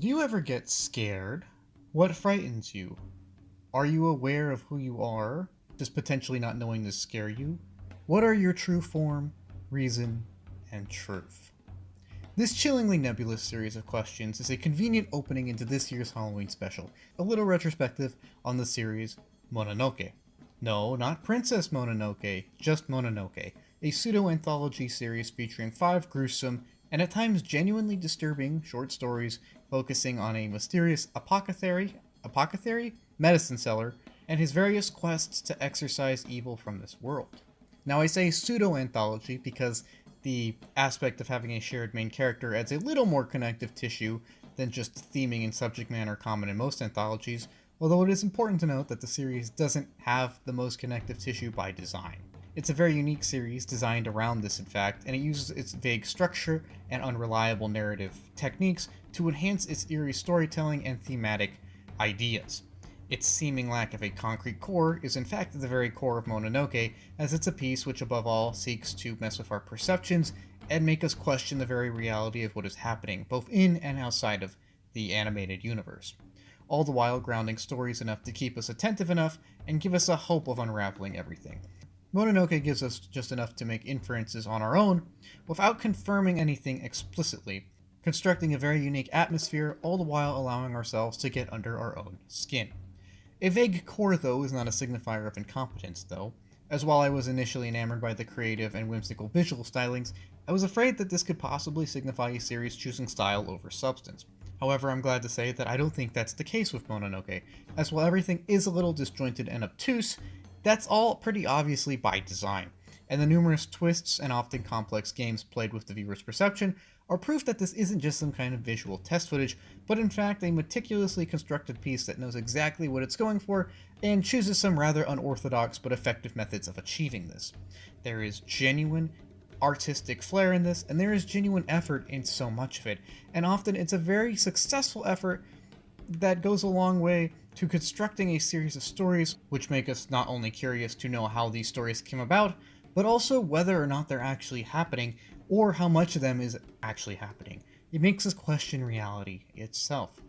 Do you ever get scared? What frightens you? Are you aware of who you are? Does potentially not knowing this scare you? What are your true form, reason, and truth? This chillingly nebulous series of questions is a convenient opening into this year's Halloween special, a little retrospective on the series Mononoke. No, not Princess Mononoke, just Mononoke, a pseudo-anthology series featuring 5 gruesome and at times genuinely disturbing short stories focusing on a mysterious apothecary medicine seller and his various quests to exorcise evil from this world. Now I say pseudo-anthology because the aspect of having a shared main character adds a little more connective tissue than just theming and subject matter common in most anthologies, although it is important to note that the series doesn't have the most connective tissue by design. It's a very unique series designed around this, in fact, and it uses its vague structure and unreliable narrative techniques to enhance its eerie storytelling and thematic ideas. Its seeming lack of a concrete core is in fact the very core of Mononoke, as it's a piece which above all seeks to mess with our perceptions and make us question the very reality of what is happening, both in and outside of the animated universe, all the while grounding stories enough to keep us attentive enough and give us a hope of unraveling everything. Mononoke gives us just enough to make inferences on our own, without confirming anything explicitly, constructing a very unique atmosphere, all the while allowing ourselves to get under our own skin. A vague core, though, is not a signifier of incompetence, though, as while I was initially enamored by the creative and whimsical visual stylings, I was afraid that this could possibly signify a series choosing style over substance. However, I'm glad to say that I don't think that's the case with Mononoke, as while everything is a little disjointed and obtuse, that's all pretty obviously by design, and the numerous twists and often complex games played with the viewer's perception are proof that this isn't just some kind of visual test footage, but in fact a meticulously constructed piece that knows exactly what it's going for and chooses some rather unorthodox but effective methods of achieving this. There is genuine artistic flair in this, and there is genuine effort in so much of it, and often it's a very successful effort that goes a long way to constructing a series of stories which make us not only curious to know how these stories came about, but also whether or not they're actually happening, or how much of them is actually happening. It makes us question reality itself.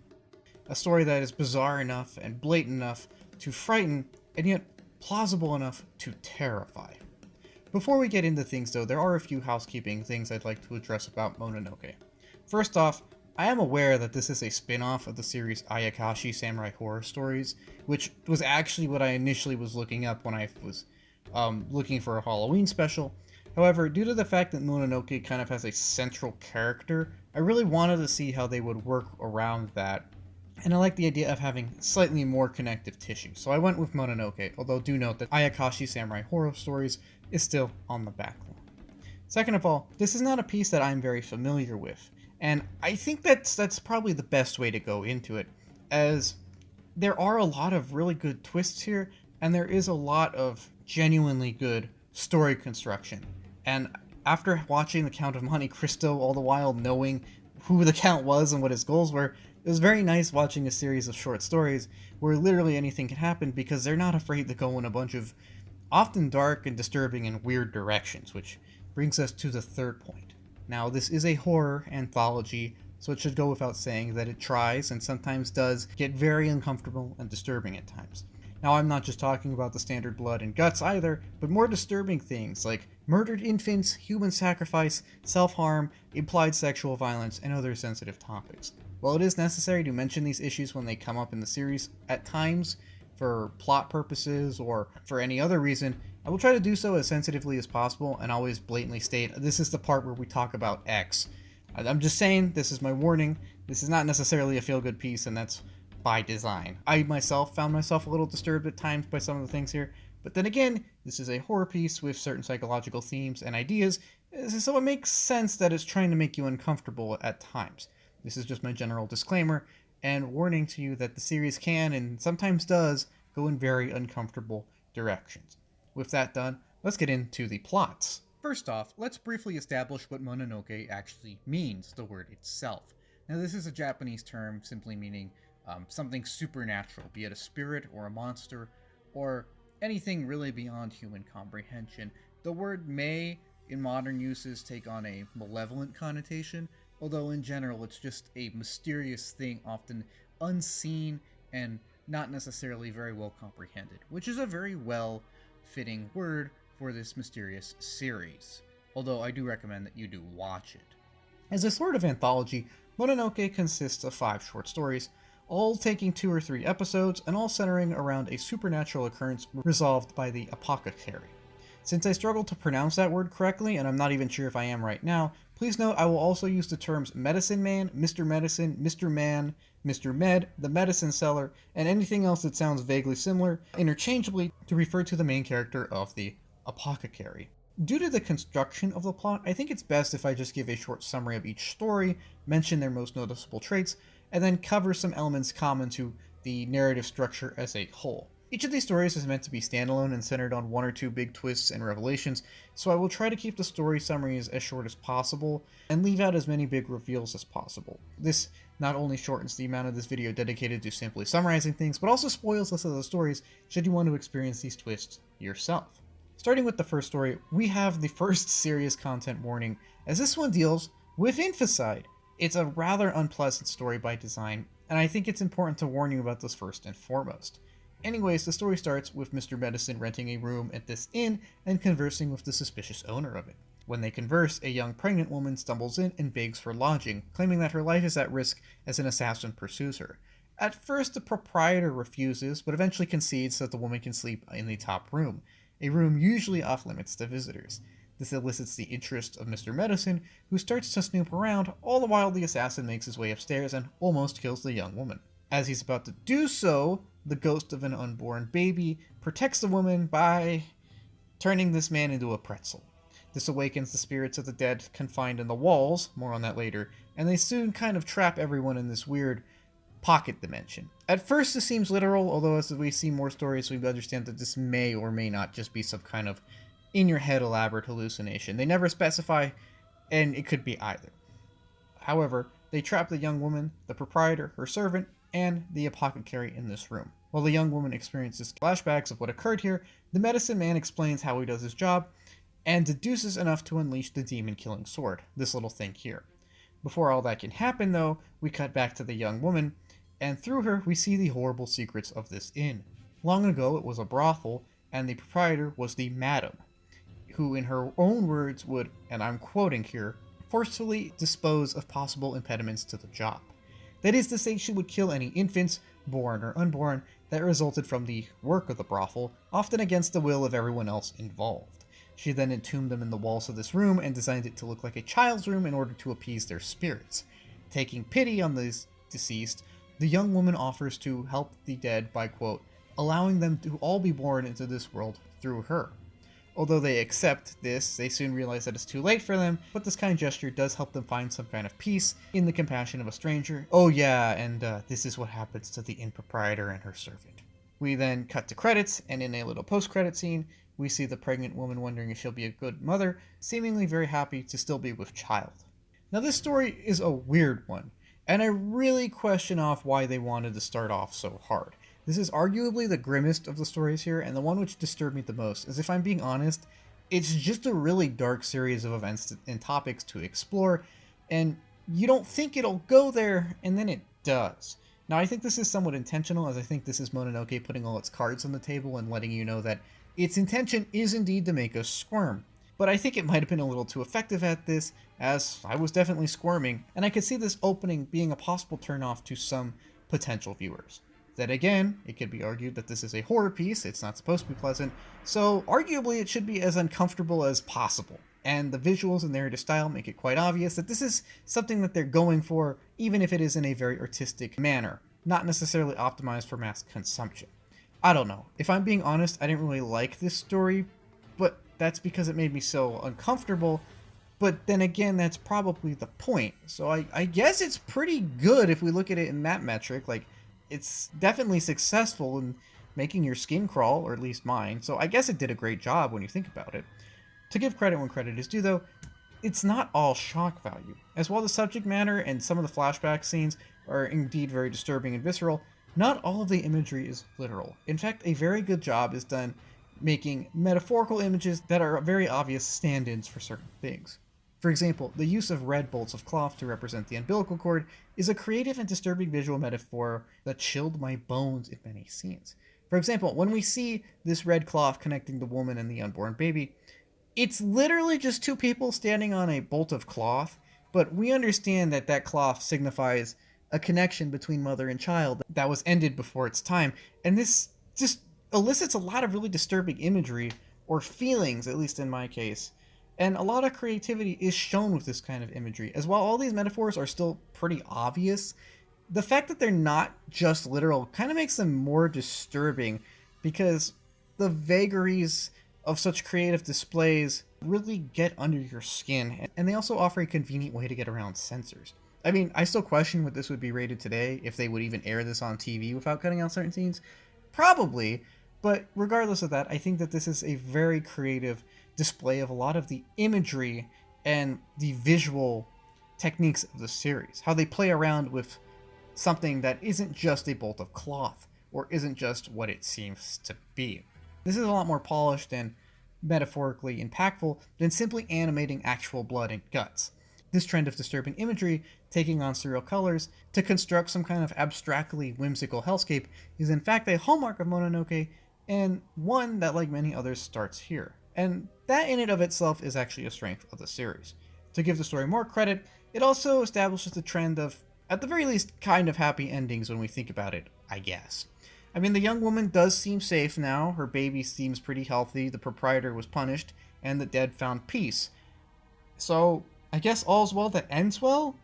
A story that is bizarre enough and blatant enough to frighten, and yet plausible enough to terrify. Before we get into things though, there are a few housekeeping things I'd like to address about Mononoke. First off, I am aware that this is a spin-off of the series Ayakashi Samurai Horror Stories, which was actually what I initially was looking up when I was looking for a Halloween special. However, due to the fact that Mononoke kind of has a central character, I really wanted to see how they would work around that, and I like the idea of having slightly more connective tissue, so I went with Mononoke, although do note that Ayakashi Samurai Horror Stories is still on the backlog. Second of all, this is not a piece that I'm very familiar with, and I think that's probably the best way to go into it, as there are a lot of really good twists here, and there is a lot of genuinely good story construction. And after watching The Count of Monte Cristo, all the while knowing who the Count was and what his goals were, it was very nice watching a series of short stories where literally anything can happen because they're not afraid to go in a bunch of often dark and disturbing and weird directions, which brings us to the third point. Now, this is a horror anthology, so it should go without saying that it tries and sometimes does get very uncomfortable and disturbing at times. Now, I'm not just talking about the standard blood and guts either, but more disturbing things like murdered infants, human sacrifice, self-harm, implied sexual violence, and other sensitive topics. While it is necessary to mention these issues when they come up in the series, at times, for plot purposes or for any other reason, I will try to do so as sensitively as possible and always blatantly state, this is the part where we talk about X. I'm just saying, this is my warning, this is not necessarily a feel-good piece, and that's by design. I myself found myself a little disturbed at times by some of the things here, but then again, this is a horror piece with certain psychological themes and ideas, so it makes sense that it's trying to make you uncomfortable at times. This is just my general disclaimer, and warning to you that the series can, and sometimes does, go in very uncomfortable directions. With that done, let's get into the plots. First off, let's briefly establish what Mononoke actually means, the word itself. Now, this is a Japanese term simply meaning something supernatural, be it a spirit or a monster, or anything really beyond human comprehension. The word may, in modern uses, take on a malevolent connotation, although in general it's just a mysterious thing, often unseen and not necessarily very well comprehended, which is a very well fitting word for this mysterious series, although I do recommend that you do watch it. As a sort of anthology, Mononoke consists of 5 short stories, all taking 2 or 3 episodes, and all centering around a supernatural occurrence resolved by the Apothecary. Since I struggle to pronounce that word correctly, and I'm not even sure if I am right now, please note I will also use the terms Medicine Man, Mr. Medicine, Mr. Man, Mr. Med, the Medicine Seller, and anything else that sounds vaguely similar interchangeably to refer to the main character of the Apothecary. Due to the construction of the plot, I think it's best if I just give a short summary of each story, mention their most noticeable traits, and then cover some elements common to the narrative structure as a whole. Each of these stories is meant to be standalone and centered on 1 or 2 big twists and revelations, so I will try to keep the story summaries as short as possible and leave out as many big reveals as possible. This not only shortens the amount of this video dedicated to simply summarizing things, but also spoils less of the stories should you want to experience these twists yourself. Starting with the first story, we have the first serious content warning, as this one deals with infanticide. It's a rather unpleasant story by design, and I think it's important to warn you about this first and foremost. Anyways, the story starts with Mr. Medicine renting a room at this inn and conversing with the suspicious owner of it. When they converse, a young pregnant woman stumbles in and begs for lodging, claiming that her life is at risk as an assassin pursues her. At first, the proprietor refuses, but eventually concedes that the woman can sleep in the top room, a room usually off limits to visitors. This elicits the interest of Mr. Medicine, who starts to snoop around, all the while the assassin makes his way upstairs and almost kills the young woman. As he's about to do so, the ghost of an unborn baby protects the woman by turning this man into a pretzel. This awakens the spirits of the dead confined in the walls, more on that later, and they soon kind of trap everyone in this weird pocket dimension. At first this seems literal, although as we see more stories we understand that this may or may not just be some kind of in-your-head elaborate hallucination. They never specify, and it could be either. However, they trap the young woman, the proprietor, her servant, and the apothecary in this room. While the young woman experiences flashbacks of what occurred here, the medicine man explains how he does his job, and deduces enough to unleash the demon-killing sword, this little thing here. Before all that can happen, though, we cut back to the young woman, and through her we see the horrible secrets of this inn. Long ago it was a brothel, and the proprietor was the madam, who in her own words would, and I'm quoting here, forcefully dispose of possible impediments to the job. That is to say, she would kill any infants, born or unborn, that resulted from the work of the brothel, often against the will of everyone else involved. She then entombed them in the walls of this room and designed it to look like a child's room in order to appease their spirits. Taking pity on the deceased, the young woman offers to help the dead by, quote, allowing them to all be born into this world through her. Although they accept this, they soon realize that it's too late for them, but this kind gesture does help them find some kind of peace in the compassion of a stranger. Oh yeah, and this is what happens to the inn proprietor and her servant. We then cut to credits, and in a little post-credit scene, we see the pregnant woman wondering if she'll be a good mother, seemingly very happy to still be with child. Now this story is a weird one, and I really question off why they wanted to start off so hard. This is arguably the grimmest of the stories here, and the one which disturbed me the most, as if I'm being honest, it's just a really dark series of events and topics to explore, and you don't think it'll go there, and then it does. Now I think this is somewhat intentional, as I think this is Mononoke putting all its cards on the table and letting you know that its intention is indeed to make us squirm. But I think it might have been a little too effective at this, as I was definitely squirming, and I could see this opening being a possible turnoff to some potential viewers. Then again, it could be argued that this is a horror piece, it's not supposed to be pleasant, so arguably it should be as uncomfortable as possible. And the visuals and narrative style make it quite obvious that this is something that they're going for, even if it is in a very artistic manner, not necessarily optimized for mass consumption. I don't know. If I'm being honest, I didn't really like this story, but that's because it made me so uncomfortable. But then again, that's probably the point. So I guess it's pretty good if we look at it in that metric. Like, it's definitely successful in making your skin crawl, or at least mine. So I guess it did a great job when you think about it. To give credit when credit is due, though, it's not all shock value. As while the subject matter and some of the flashback scenes are indeed very disturbing and visceral, not all of the imagery is literal. In fact, a very good job is done making metaphorical images that are very obvious stand-ins for certain things. For example, the use of red bolts of cloth to represent the umbilical cord is a creative and disturbing visual metaphor that chilled my bones in many scenes. For example, when we see this red cloth connecting the woman and the unborn baby, it's literally just two people standing on a bolt of cloth, but we understand that that cloth signifies a connection between mother and child that was ended before its time, and this just elicits a lot of really disturbing imagery, or feelings, at least in my case. And a lot of creativity is shown with this kind of imagery. As while all these metaphors are still pretty obvious, the fact that they're not just literal kind of makes them more disturbing, because the vagaries of such creative displays really get under your skin, and they also offer a convenient way to get around censors. I mean, I still question what this would be rated today, if they would even air this on TV without cutting out certain scenes. Probably, but regardless of that, I think that this is a very creative display of a lot of the imagery and the visual techniques of the series. How they play around with something that isn't just a bolt of cloth, or isn't just what it seems to be. This is a lot more polished and metaphorically impactful than simply animating actual blood and guts. This trend of disturbing imagery, taking on surreal colors, to construct some kind of abstractly whimsical hellscape, is in fact a hallmark of Mononoke, and one that, like many others, starts here. And that in and of itself is actually a strength of the series. To give the story more credit, it also establishes the trend of, at the very least, kind of happy endings when we think about it, I guess. I mean, the young woman does seem safe now, her baby seems pretty healthy, the proprietor was punished, and the dead found peace. So, I guess all's well that ends well?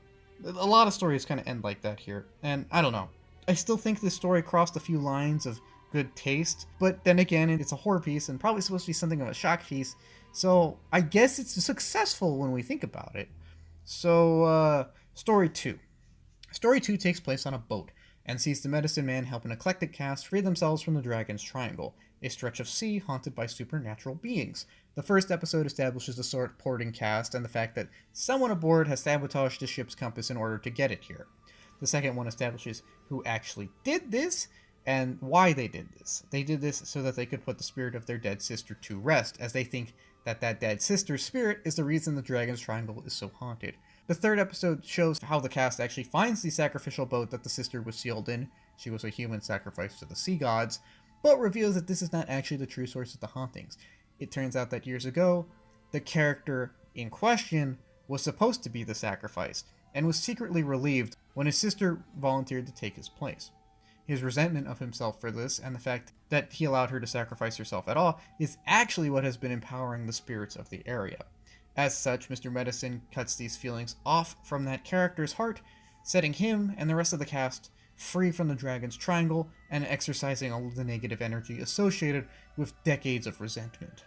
A lot of stories kind of end like that here, and I don't know. I still think this story crossed a few lines of good taste, but then again, it's a horror piece and probably supposed to be something of a shock piece, so I guess it's successful when we think about it. So, Story 2. Story 2 takes place on a boat, and sees the medicine man help an eclectic cast free themselves from the Dragon's Triangle, a stretch of sea haunted by supernatural beings. The first episode establishes the supporting cast and the fact that someone aboard has sabotaged the ship's compass in order to get it here. The second one establishes who actually did this, and why they did this. They did this so that they could put the spirit of their dead sister to rest, as they think that that dead sister's spirit is the reason the Dragon's Triangle is so haunted. The third episode shows how the cast actually finds the sacrificial boat that the sister was sealed in. She was a human sacrifice to the sea gods, but reveals that this is not actually the true source of the hauntings. It turns out that years ago, the character in question was supposed to be the sacrifice, and was secretly relieved when his sister volunteered to take his place. His resentment of himself for this, and the fact that he allowed her to sacrifice herself at all, is actually what has been empowering the spirits of the area. As such, Mr. Medicine cuts these feelings off from that character's heart, setting him and the rest of the cast free from the Dragon's Triangle and exorcising all of the negative energy associated with decades of resentment.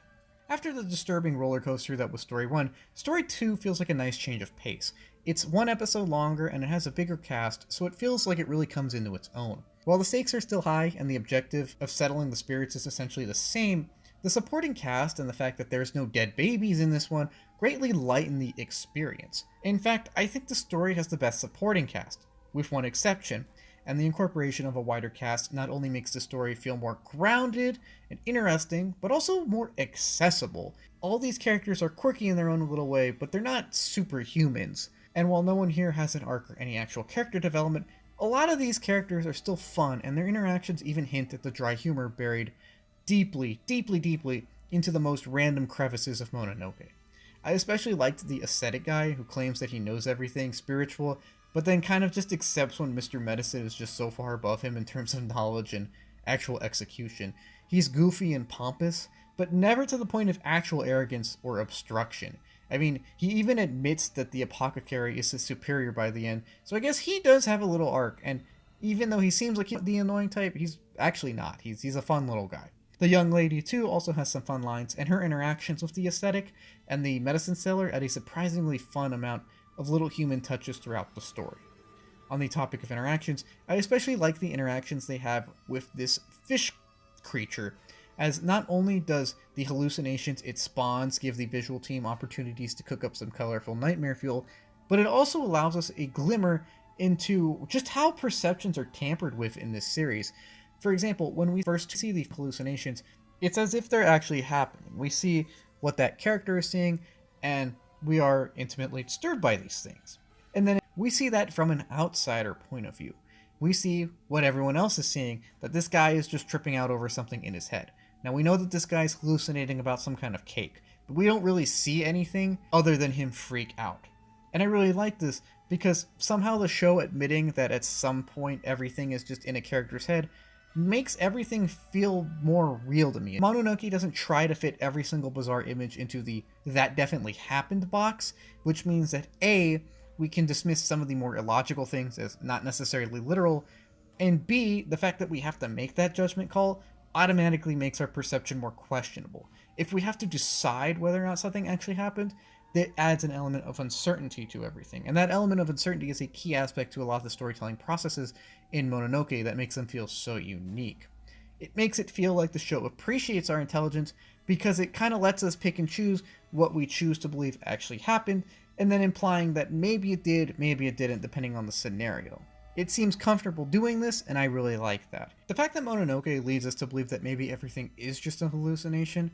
After the disturbing roller coaster that was Story 1, Story 2 feels like a nice change of pace. It's one episode longer and it has a bigger cast, so it feels like it really comes into its own. While the stakes are still high and the objective of settling the spirits is essentially the same, the supporting cast and the fact that there's no dead babies in this one greatly lighten the experience. In fact, I think the story has the best supporting cast, with one exception, and the incorporation of a wider cast not only makes the story feel more grounded and interesting, but also more accessible. All these characters are quirky in their own little way, but they're not superhumans. And while no one here has an arc or any actual character development, a lot of these characters are still fun, and their interactions even hint at the dry humor buried deeply, deeply, deeply into the most random crevices of Mononoke. I especially liked the ascetic guy who claims that he knows everything spiritual, but then kind of just accepts when Mr. Medicine is just so far above him in terms of knowledge and actual execution. He's goofy and pompous, but never to the point of actual arrogance or obstruction. I mean, he even admits that the Apothecary is his superior by the end, so I guess he does have a little arc, and even though he seems like he's the annoying type, he's actually not. He's a fun little guy. The young lady, too, also has some fun lines, and her interactions with the ascetic and the medicine seller add a surprisingly fun amount of little human touches throughout the story. On the topic of interactions, I especially like the interactions they have with this fish creature, as not only does the hallucinations it spawns give the visual team opportunities to cook up some colorful nightmare fuel, but it also allows us a glimmer into just how perceptions are tampered with in this series. For example, when we first see the hallucinations, it's as if they're actually happening. We see what that character is seeing, and we are intimately disturbed by these things. And then we see that from an outsider point of view. We see what everyone else is seeing, that this guy is just tripping out over something in his head. Now we know that this guy's hallucinating about some kind of cake, but we don't really see anything other than him freak out. And I really like this because somehow the show admitting that at some point everything is just in a character's head makes everything feel more real to me. Mononoke doesn't try to fit every single bizarre image into the "that definitely happened" box, which means that A, we can dismiss some of the more illogical things as not necessarily literal, and B, the fact that we have to make that judgment call automatically makes our perception more questionable. If we have to decide whether or not something actually happened, that adds an element of uncertainty to everything. And that element of uncertainty is a key aspect to a lot of the storytelling processes in Mononoke that makes them feel so unique. It makes it feel like the show appreciates our intelligence because it kind of lets us pick and choose what we choose to believe actually happened, and then implying that maybe it did, maybe it didn't, depending on the scenario. It seems comfortable doing this, and I really like that. The fact that Mononoke leads us to believe that maybe everything is just a hallucination,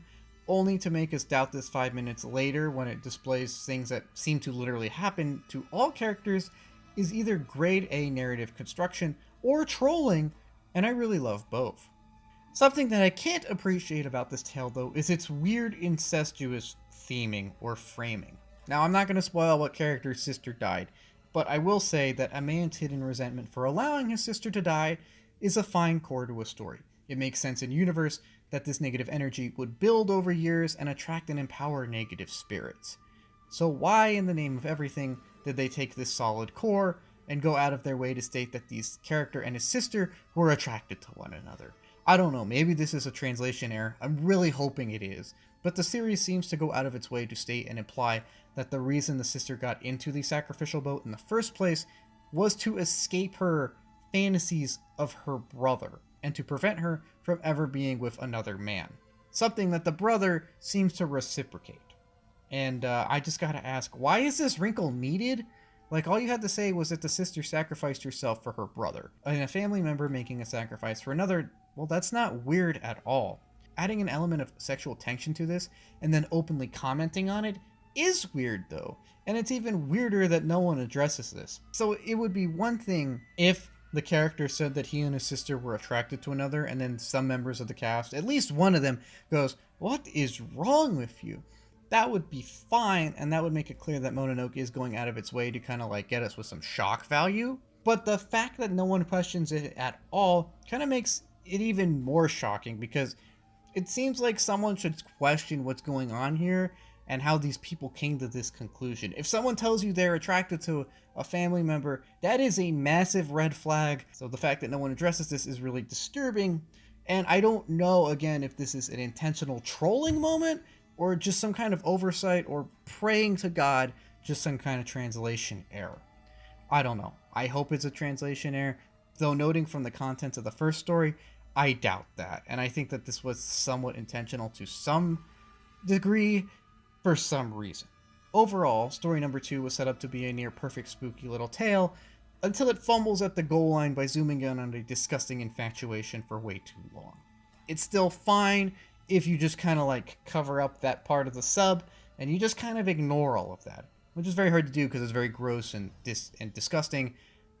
only to make us doubt this 5 minutes later when it displays things that seem to literally happen to all characters, is either grade A narrative construction or trolling, and I really love both. Something that I can't appreciate about this tale, though, is its weird incestuous theming or framing. Now, I'm not going to spoil what character's sister died, but I will say that a man's hidden resentment for allowing his sister to die is a fine core to a story. It makes sense in universe that this negative energy would build over years and attract and empower negative spirits. So why in the name of everything did they take this solid core and go out of their way to state that this character and his sister were attracted to one another? I don't know, maybe this is a translation error. I'm really hoping it is. But the series seems to go out of its way to state and imply that the reason the sister got into the sacrificial boat in the first place was to escape her fantasies of her brother and to prevent her from ever being with another man. Something that the brother seems to reciprocate. And I just gotta ask, why is this wrinkle needed? Like, all you had to say was that the sister sacrificed herself for her brother, and a family member making a sacrifice for another, well, that's not weird at all. Adding an element of sexual tension to this, and then openly commenting on it, is weird though, and it's even weirder that no one addresses this. So it would be one thing if the character said that he and his sister were attracted to another, and then some members of the cast, at least one of them, goes, "What is wrong with you?" That would be fine, and that would make it clear that Mononoke is going out of its way to kind of like get us with some shock value. But the fact that no one questions it at all kind of makes it even more shocking, because it seems like someone should question what's going on here and how these people came to this conclusion. If someone tells you they're attracted to a family member, that is a massive red flag. So the fact that no one addresses this is really disturbing. And I don't know, again, if this is an intentional trolling moment or just some kind of oversight or praying to God, just some kind of translation error. I don't know. I hope it's a translation error, though noting from the contents of the first story, I doubt that. And I think that this was somewhat intentional to some degree for some reason. Overall, story number 2 was set up to be a near perfect spooky little tale until it fumbles at the goal line by zooming in on a disgusting infatuation for way too long. It's still fine if you just kind of like cover up that part of the sub and you just kind of ignore all of that, which is very hard to do because it's very gross and disgusting.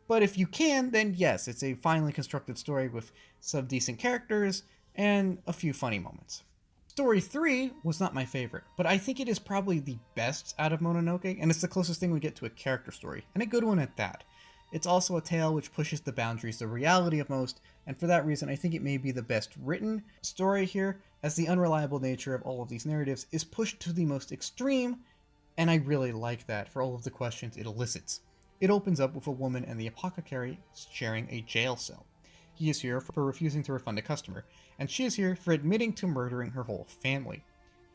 But if you can, then yes, it's a finely constructed story with some decent characters and a few funny moments. Story 3 was not my favorite, but I think it is probably the best out of Mononoke, and it's the closest thing we get to a character story, and a good one at that. It's also a tale which pushes the boundaries of reality of most, and for that reason I think it may be the best written story here, as the unreliable nature of all of these narratives is pushed to the most extreme, and I really like that for all of the questions it elicits. It opens up with a woman and the Apothecary sharing a jail cell. He is here for refusing to refund a customer, and she is here for admitting to murdering her whole family.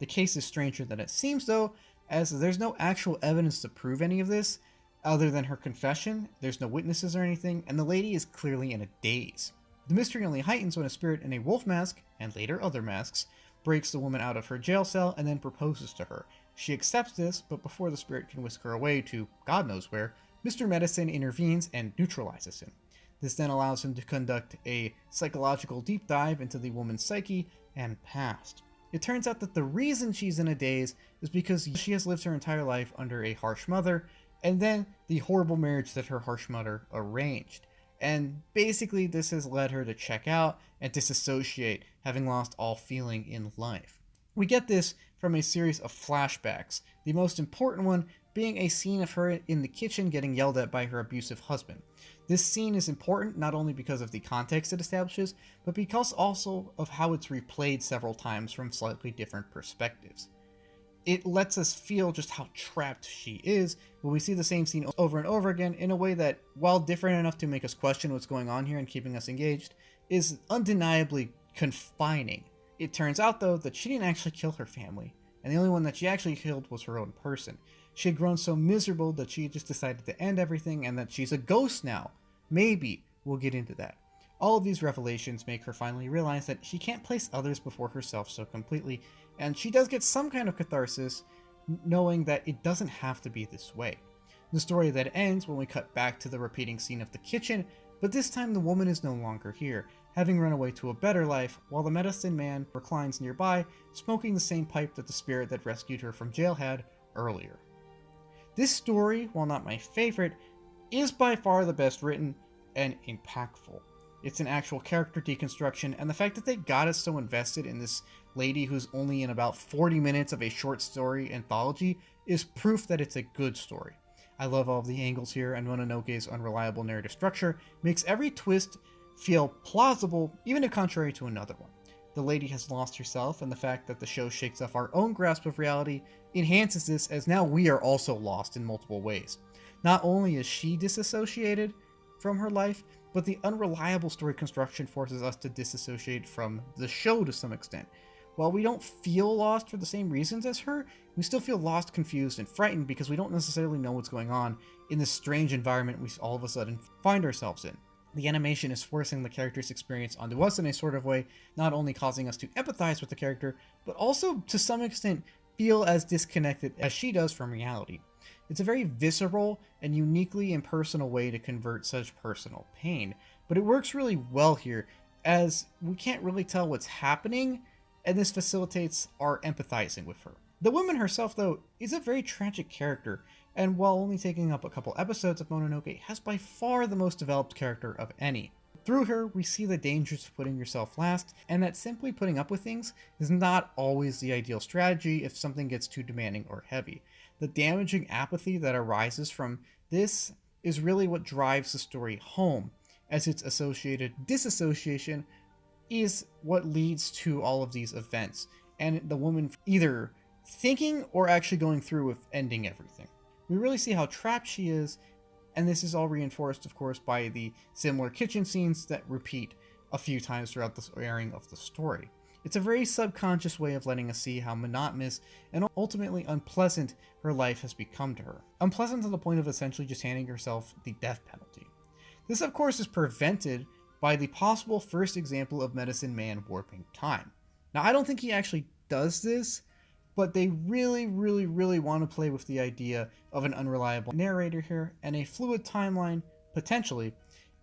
The case is stranger than it seems though, as there's no actual evidence to prove any of this, other than her confession, there's no witnesses or anything, and the lady is clearly in a daze. The mystery only heightens when a spirit in a wolf mask, and later other masks, breaks the woman out of her jail cell and then proposes to her. She accepts this, but before the spirit can whisk her away to God knows where, Mr. Medicine intervenes and neutralizes him. This then allows him to conduct a psychological deep dive into the woman's psyche and past. It turns out that the reason she's in a daze is because she has lived her entire life under a harsh mother, and then the horrible marriage that her harsh mother arranged. And basically, this has led her to check out and disassociate, having lost all feeling in life. We get this from a series of flashbacks, the most important one being a scene of her in the kitchen getting yelled at by her abusive husband. This scene is important not only because of the context it establishes, but because also of how it's replayed several times from slightly different perspectives. It lets us feel just how trapped she is when we see the same scene over and over again in a way that, while different enough to make us question what's going on here and keeping us engaged, is undeniably confining. It turns out, though, that she didn't actually kill her family, and the only one that she actually killed was her own person. She had grown so miserable that she just decided to end everything, and that she's a ghost now. Maybe we'll get into that. All of these revelations make her finally realize that she can't place others before herself so completely, and she does get some kind of catharsis knowing that it doesn't have to be this way. The story that ends when we cut back to the repeating scene of the kitchen, but this time the woman is no longer here, having run away to a better life, while the medicine man reclines nearby, smoking the same pipe that the spirit that rescued her from jail had earlier. This story, while not my favorite, is by far the best written and impactful. It's an actual character deconstruction, and the fact that they got us so invested in this lady who's only in about 40 minutes of a short story anthology is proof that it's a good story. I love all of the angles here, and Mononoke's unreliable narrative structure makes every twist feel plausible, even if contrary to another one. The lady has lost herself, and the fact that the show shakes off our own grasp of reality enhances this, as now we are also lost in multiple ways. Not only is she disassociated from her life, but the unreliable story construction forces us to disassociate from the show to some extent. While we don't feel lost for the same reasons as her, we still feel lost, confused, and frightened because we don't necessarily know what's going on in this strange environment we all of a sudden find ourselves in. The animation is forcing the character's experience onto us in a sort of way, not only causing us to empathize with the character, but also to some extent feel as disconnected as she does from reality. It's a very visceral and uniquely impersonal way to convert such personal pain, but it works really well here, as we can't really tell what's happening, and this facilitates our empathizing with her. The woman herself, though, is a very tragic character, and while only taking up a couple episodes of Mononoke, has by far the most developed character of any. Through her, we see the dangers of putting yourself last, and that simply putting up with things is not always the ideal strategy if something gets too demanding or heavy. The damaging apathy that arises from this is really what drives the story home, as its associated disassociation is what leads to all of these events, and the woman either thinking or actually going through with ending everything. We really see how trapped she is, and this is all reinforced, of course, by the similar kitchen scenes that repeat a few times throughout the airing of the story. It's a very subconscious way of letting us see how monotonous and ultimately unpleasant her life has become to her. Unpleasant to the point of essentially just handing herself the death penalty. This, of course, is prevented by the possible first example of Medicine Man warping time. Now, I don't think he actually does this, but they really want to play with the idea of an unreliable narrator here and a fluid timeline, potentially,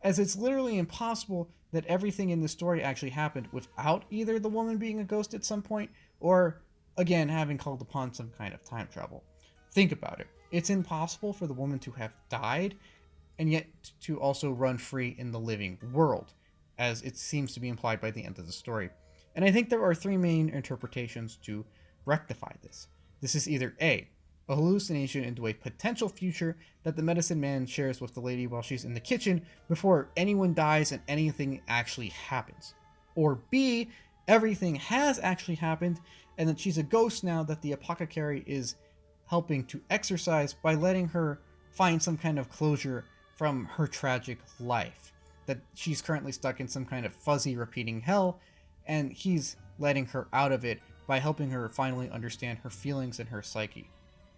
as it's literally impossible that everything in the story actually happened without either the woman being a ghost at some point or, again, having called upon some kind of time travel. Think about it. It's impossible for the woman to have died and yet to also run free in the living world, as it seems to be implied by the end of the story. And I think there are three main interpretations to rectify this. This is either A, a hallucination into a potential future that the medicine man shares with the lady while she's in the kitchen before anyone dies and anything actually happens. Or B, everything has actually happened and that she's a ghost now that the Apothecary is helping to exorcise by letting her find some kind of closure from her tragic life. That she's currently stuck in some kind of fuzzy repeating hell, and he's letting her out of it by helping her finally understand her feelings and her psyche.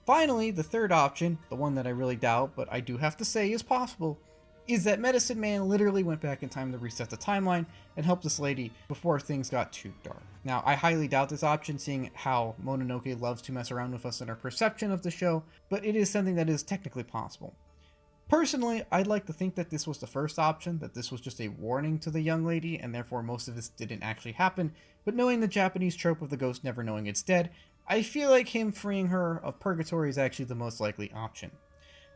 Finally, the third option, the one that I really doubt, but I do have to say is possible, is that Medicine Man literally went back in time to reset the timeline and help this lady before things got too dark. Now, I highly doubt this option, seeing how Mononoke loves to mess around with us in our perception of the show, but it is something that is technically possible. Personally, I'd like to think that this was the first option, that this was just a warning to the young lady, and therefore most of this didn't actually happen, but knowing the Japanese trope of the ghost never knowing it's dead, I feel like him freeing her of purgatory is actually the most likely option.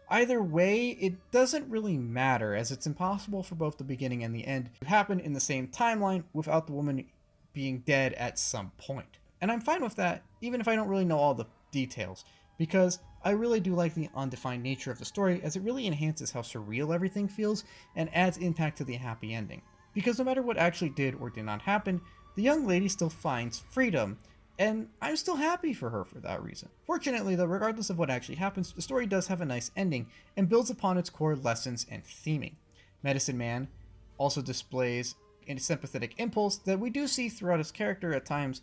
Either way, it doesn't really matter, as it's impossible for both the beginning and the end to happen in the same timeline without the woman being dead at some point. And I'm fine with that, even if I don't really know all the details, because I really do like the undefined nature of the story, as it really enhances how surreal everything feels and adds impact to the happy ending. Because no matter what actually did or did not happen, the young lady still finds freedom, and I'm still happy for her for that reason. Fortunately, though, regardless of what actually happens, the story does have a nice ending and builds upon its core lessons and theming. Medicine Man also displays a sympathetic impulse that we do see throughout his character at times,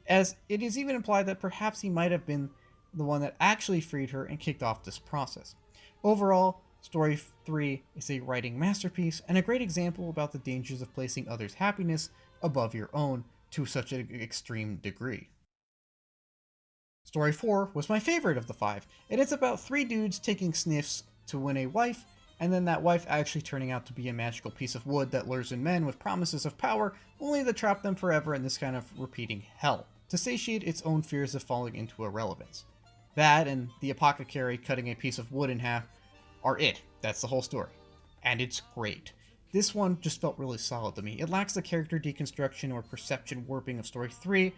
as it is even implied that perhaps he might have been the one that actually freed her and kicked off this process. Overall, Story 3 is a writing masterpiece and a great example about the dangers of placing others' happiness above your own to such an extreme degree. Story 4 was my favorite of the 5, and it's about 3 dudes taking sniffs to win a wife, and then that wife actually turning out to be a magical piece of wood that lures in men with promises of power, only to trap them forever in this kind of repeating hell, to satiate its own fears of falling into irrelevance. That and the Apothecary cutting a piece of wood in half are it. That's the whole story. And it's great. This one just felt really solid to me. It lacks the character deconstruction or perception warping of Story 3,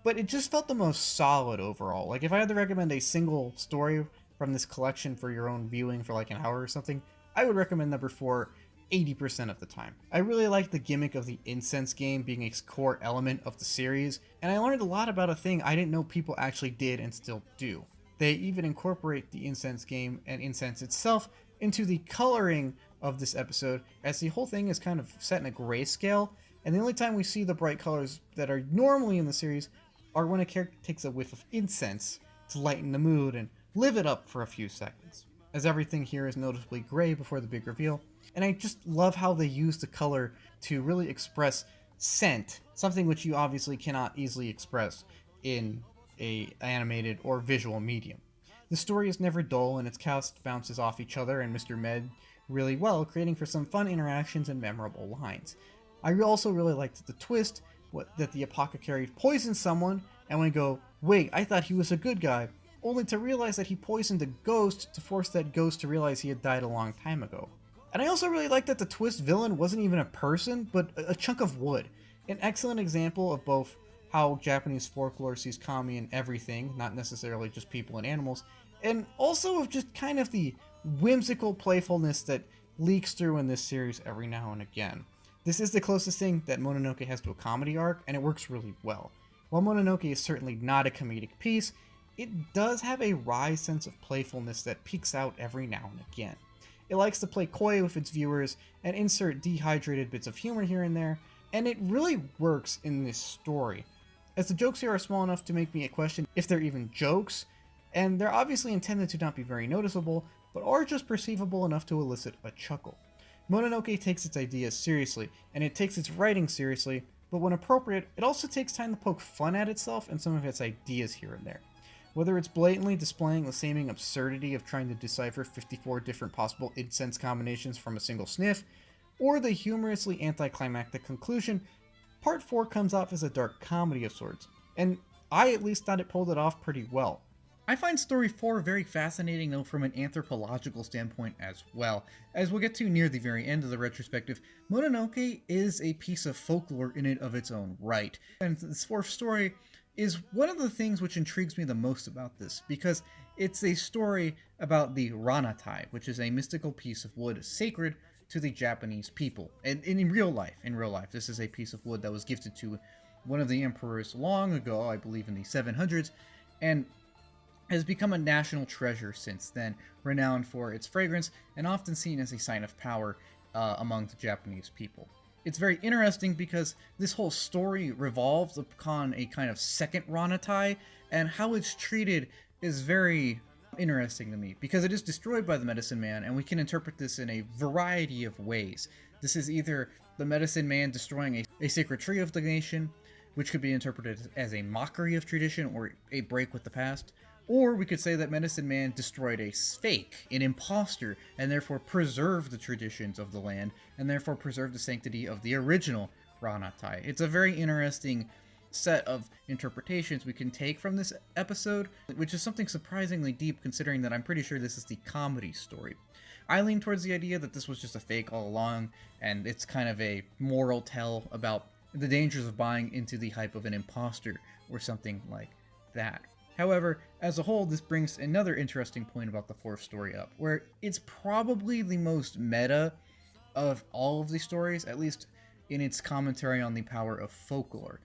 but it just felt the most solid overall. Like, if I had to recommend a single story from this collection for your own viewing for like an hour or something, I would recommend number 4 80% of the time. I really like the gimmick of the Incense Game being a core element of the series, and I learned a lot about a thing I didn't know people actually did and still do. They even incorporate the Incense Game and incense itself into the coloring of this episode, as the whole thing is kind of set in a grayscale, and the only time we see the bright colors that are normally in the series are when a character takes a whiff of incense to lighten the mood and live it up for a few seconds, as everything here is noticeably gray before the big reveal. And I just love how they use the color to really express scent, something which you obviously cannot easily express in a animated or visual medium. The story is never dull, and its cast bounces off each other and Mr. Med really well, creating for some fun interactions and memorable lines. I also really liked the twist that the Apothecary poisoned someone, and we go, wait, I thought he was a good guy, only to realize that he poisoned a ghost to force that ghost to realize he had died a long time ago. And I also really liked that the twist villain wasn't even a person, but a chunk of wood. An excellent example of both how Japanese folklore sees kami in everything, not necessarily just people and animals, and also of just kind of the whimsical playfulness that leaks through in this series every now and again. This is the closest thing that Mononoke has to a comedy arc, and it works really well. While Mononoke is certainly not a comedic piece, it does have a wry sense of playfulness that peeks out every now and again. It likes to play coy with its viewers and insert dehydrated bits of humor here and there, and it really works in this story, as the jokes here are small enough to make me question if they're even jokes, and they're obviously intended to not be very noticeable, but are just perceivable enough to elicit a chuckle. Mononoke takes its ideas seriously, and it takes its writing seriously, but when appropriate, it also takes time to poke fun at itself and some of its ideas here and there. Whether it's blatantly displaying the seeming absurdity of trying to decipher 54 different possible incense combinations from a single sniff, or the humorously anticlimactic conclusion, Part 4 comes off as a dark comedy of sorts, and I at least thought it pulled it off pretty well. I find Story 4 very fascinating though from an anthropological standpoint as well. As we'll get to near the very end of the retrospective, Mononoke is a piece of folklore in it of its own right. And this fourth story is one of the things which intrigues me the most about this, because it's a story about the Ranatai, which is a mystical piece of wood sacred to the Japanese people. And in real life, this is a piece of wood that was gifted to one of the emperors long ago, I believe in the 700s, and has become a national treasure since then, renowned for its fragrance and often seen as a sign of power among the Japanese people. It's very interesting because this whole story revolves upon a kind of second Ranatai, and how it's treated is very interesting to me, because it is destroyed by the Medicine Man, and we can interpret this in a variety of ways. This is either the Medicine Man destroying a sacred tree of the nation, which could be interpreted as a mockery of tradition or a break with the past, Or we could say that Medicine Man destroyed a fake, an imposter, and therefore preserved the traditions of the land, and therefore preserved the sanctity of the original Ranatai. It's a very interesting set of interpretations we can take from this episode, which is something surprisingly deep considering that I'm pretty sure this is the comedy story. I lean towards the idea that this was just a fake all along, and it's kind of a moral tale about the dangers of buying into the hype of an imposter, or something like that. However, as a whole, this brings another interesting point about the fourth story up, where it's probably the most meta of all of the stories, at least in its commentary on the power of folklore.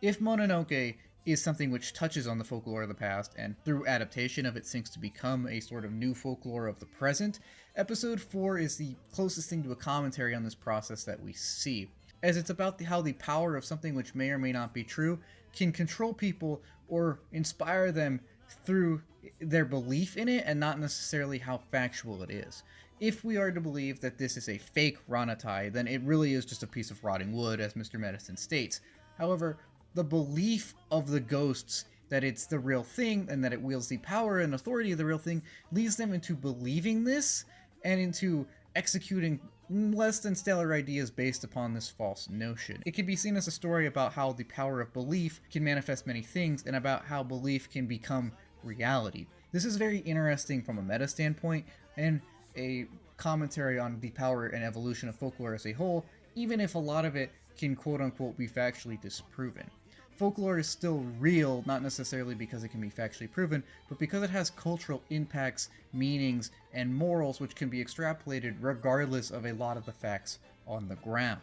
If Mononoke is something which touches on the folklore of the past, and through adaptation of it sinks to become a sort of new folklore of the present, Episode 4 is the closest thing to a commentary on this process that we see, as it's about how the power of something which may or may not be true can control people or inspire them through their belief in it and not necessarily how factual it is. If we are to believe that this is a fake Ranatai, then it really is just a piece of rotting wood, as Mr. Medicine states. However, the belief of the ghosts that it's the real thing and that it wields the power and authority of the real thing leads them into believing this and into executing less than stellar ideas based upon this false notion. It can be seen as a story about how the power of belief can manifest many things and about how belief can become reality. This is very interesting from a meta standpoint and a commentary on the power and evolution of folklore as a whole, even if a lot of it can quote-unquote be factually disproven. Folklore is still real, not necessarily because it can be factually proven, but because it has cultural impacts, meanings, and morals which can be extrapolated regardless of a lot of the facts on the ground.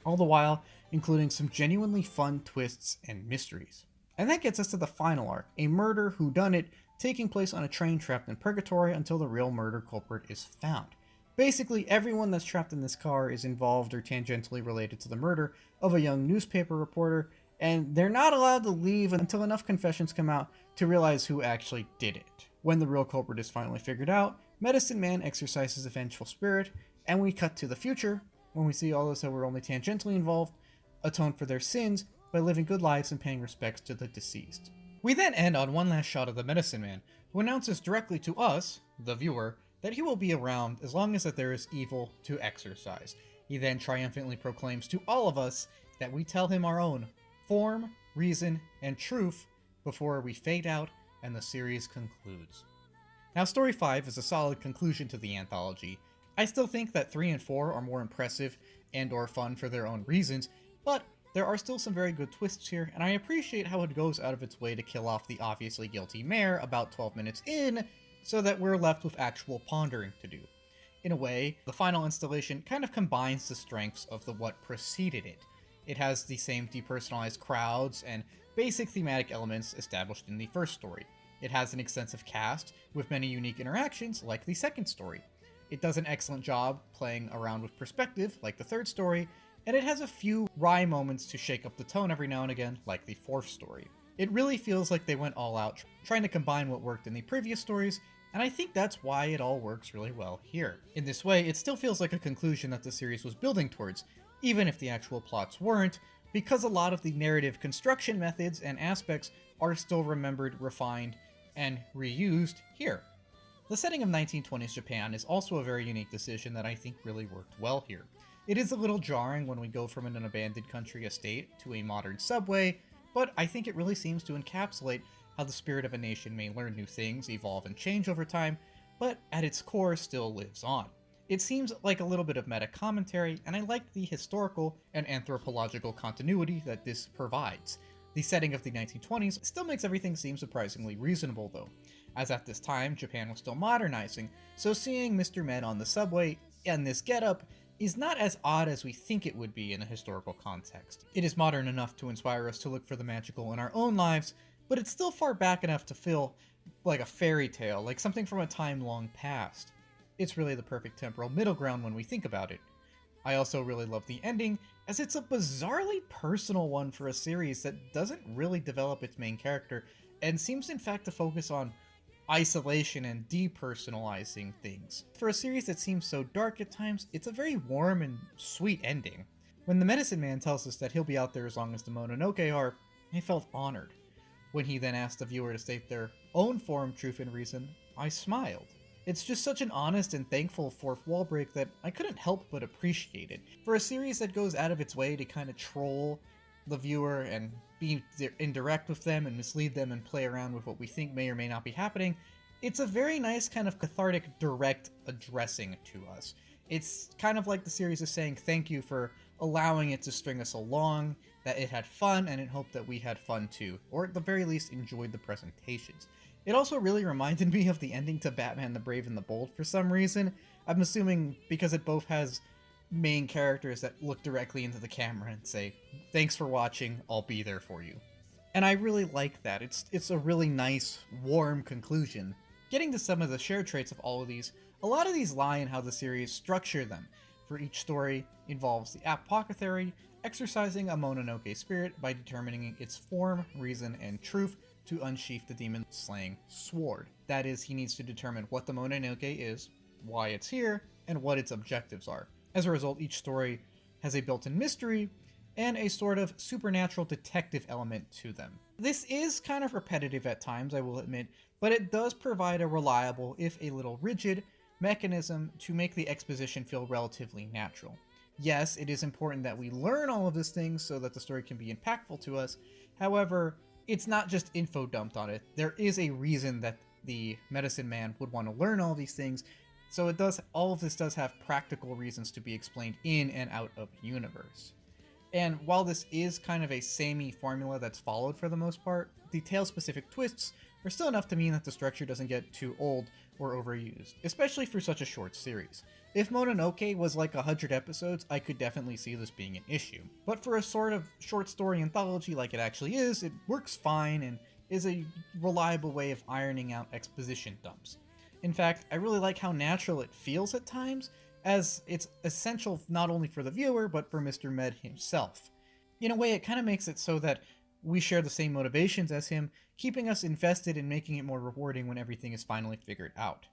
All the while, including some genuinely fun twists and mysteries. And that gets us to the final arc, a murder whodunit taking place on a train trapped in purgatory until the real murder culprit is found. Basically, everyone that's trapped in this car is involved or tangentially related to the murder of a young newspaper reporter, and they're not allowed to leave until enough confessions come out to realize who actually did it. When the real culprit is finally figured out, Medicine Man exercises a vengeful spirit, and we cut to the future, when we see all those that were only tangentially involved atone for their sins by living good lives and paying respects to the deceased. We then end on one last shot of the Medicine Man, who announces directly to us, the viewer, that he will be around as long as that there is evil to exorcise. He then triumphantly proclaims to all of us that we tell him our own form, reason, and truth before we fade out and the series concludes. Now, Story 5 is a solid conclusion to the anthology. I still think that 3 and 4 are more impressive and or fun for their own reasons, but there are still some very good twists here, and I appreciate how it goes out of its way to kill off the obviously guilty mayor about 12 minutes in, so that we're left with actual pondering to do. In a way, the final installation kind of combines the strengths of what preceded it. It has the same depersonalized crowds and basic thematic elements established in the first story. It has an extensive cast with many unique interactions like the second story. It does an excellent job playing around with perspective like the third story, and it has a few wry moments to shake up the tone every now and again like the fourth story. It really feels like they went all out trying to combine what worked in the previous stories, and I think that's why it all works really well here. In this way, it still feels like a conclusion that the series was building towards, even if the actual plots weren't, because a lot of the narrative construction methods and aspects are still remembered, refined, and reused here. The setting of 1920s Japan is also a very unique decision that I think really worked well here. It is a little jarring when we go from an abandoned country estate to a modern subway, but I think it really seems to encapsulate how the spirit of a nation may learn new things, evolve, and change over time, but at its core still lives on. It seems like a little bit of meta commentary, and I like the historical and anthropological continuity that this provides. The setting of the 1920s still makes everything seem surprisingly reasonable though, as at this time Japan was still modernizing, so seeing Mr. Med on the subway and this getup is not as odd as we think it would be in a historical context. It is modern enough to inspire us to look for the magical in our own lives, but it's still far back enough to feel like a fairy tale, like something from a time long past. It's really the perfect temporal middle ground when we think about it. I also really love the ending, as it's a bizarrely personal one for a series that doesn't really develop its main character, and seems in fact to focus on isolation and depersonalizing things. For a series that seems so dark at times, it's a very warm and sweet ending. When the Medicine Man tells us that he'll be out there as long as the Mononoke are, I felt honored. When he then asked the viewer to state their own form, truth, and reason, I smiled. It's just such an honest and thankful fourth wall break that I couldn't help but appreciate it. For a series that goes out of its way to kind of troll the viewer and be indirect with them and mislead them and play around with what we think may or may not be happening, it's a very nice kind of cathartic, direct addressing to us. It's kind of like the series is saying thank you for allowing it to string us along, that it had fun, and it hoped that we had fun too, or at the very least enjoyed the presentations. It also really reminded me of the ending to Batman the Brave and the Bold for some reason. I'm assuming because it both has main characters that look directly into the camera and say, thanks for watching, I'll be there for you. And I really like that. It's a really nice, warm conclusion. Getting to some of the shared traits of all of these, a lot of these lie in how the series structure them. For each story involves the Apothecary exercising a Mononoke spirit by determining its form, reason, and truth to unsheath the demon-slaying sword. That is, he needs to determine what the Mononoke is, why it's here, and what its objectives are. As a result, each story has a built-in mystery and a sort of supernatural detective element to them. This is kind of repetitive at times, I will admit, but it does provide a reliable, if a little rigid, mechanism to make the exposition feel relatively natural. Yes, it is important that we learn all of these things so that the story can be impactful to us. However, it's not just info dumped on it. There is a reason that the medicine man would want to learn all these things, so all of this does have practical reasons to be explained in and out of universe. And while this is kind of a samey formula that's followed for the most part, the tale-specific twists are still enough to mean that the structure doesn't get too old or overused, especially for such a short series. If Mononoke was like 100 episodes, I could definitely see this being an issue. But for a sort of short story anthology like it actually is, it works fine and is a reliable way of ironing out exposition dumps. In fact, I really like how natural it feels at times, as it's essential not only for the viewer, but for Mr. Med himself. In a way, it kind of makes it so that we share the same motivations as him, keeping us invested and making it more rewarding when everything is finally figured out.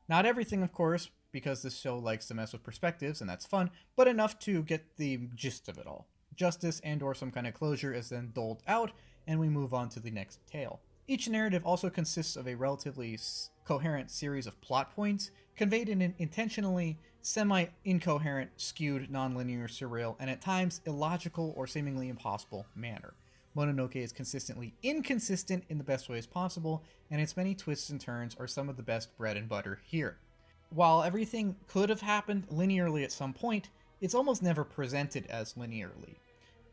Not everything, of course, because this show likes to mess with perspectives, and that's fun, but enough to get the gist of it all. Justice and or some kind of closure is then doled out, and we move on to the next tale. Each narrative also consists of a relatively coherent series of plot points, conveyed in an intentionally semi-incoherent, skewed, non-linear, surreal, and at times illogical or seemingly impossible manner. Mononoke is consistently inconsistent in the best ways possible, and its many twists and turns are some of the best bread and butter here. While everything could have happened linearly at some point, it's almost never presented as linearly.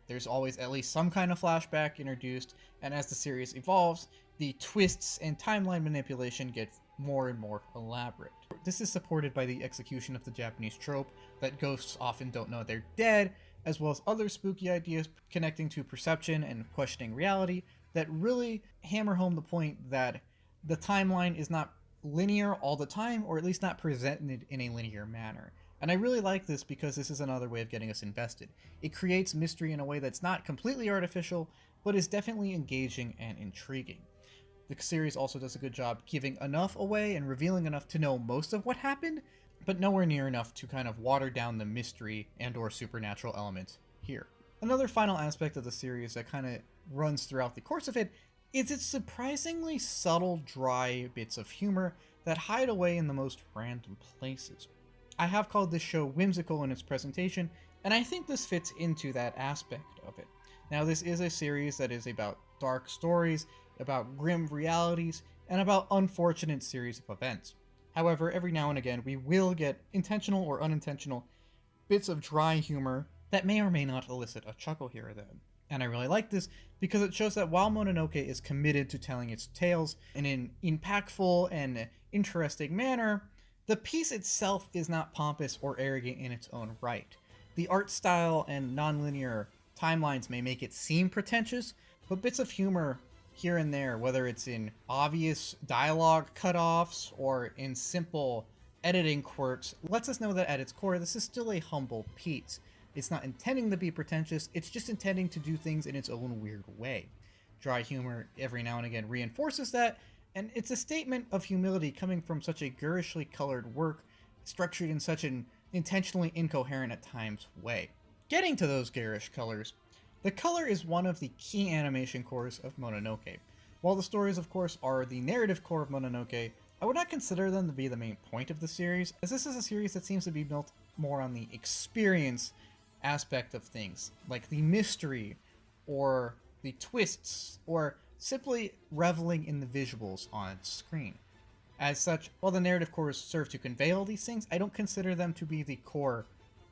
There's always at least some kind of flashback introduced, and as the series evolves, the twists and timeline manipulation get more and more elaborate. This is supported by the execution of the Japanese trope that ghosts often don't know they're dead, as well as other spooky ideas connecting to perception and questioning reality that really hammer home the point that the timeline is not linear all the time, or at least not presented in a linear manner. And I really like this because this is another way of getting us invested. It creates mystery in a way that's not completely artificial, but is definitely engaging and intriguing. The series also does a good job giving enough away and revealing enough to know most of what happened, but nowhere near enough to kind of water down the mystery and or supernatural elements here. Another final aspect of the series that kind of runs throughout the course of it is its surprisingly subtle, dry bits of humor that hide away in the most random places. I have called this show whimsical in its presentation, and I think this fits into that aspect of it. Now, this is a series that is about dark stories, about grim realities, and about unfortunate series of events. However, every now and again, we will get intentional or unintentional bits of dry humor that may or may not elicit a chuckle here or there. And I really like this because it shows that while Mononoke is committed to telling its tales in an impactful and interesting manner, the piece itself is not pompous or arrogant in its own right. The art style and nonlinear timelines may make it seem pretentious, but bits of humor here and there, whether it's in obvious dialogue cutoffs or in simple editing quirks, lets us know that at its core, this is still a humble piece. It's not intending to be pretentious, it's just intending to do things in its own weird way. Dry humor every now and again reinforces that, and it's a statement of humility coming from such a girishly colored work, structured in such an intentionally incoherent at times way. Getting to those garish colors, the color is one of the key animation cores of Mononoke. While the stories, of course, are the narrative core of Mononoke, I would not consider them to be the main point of the series, as this is a series that seems to be built more on the experience aspect of things, like the mystery, or the twists, or simply reveling in the visuals on screen. As such, while the narrative cores serve to convey all these things, I don't consider them to be the core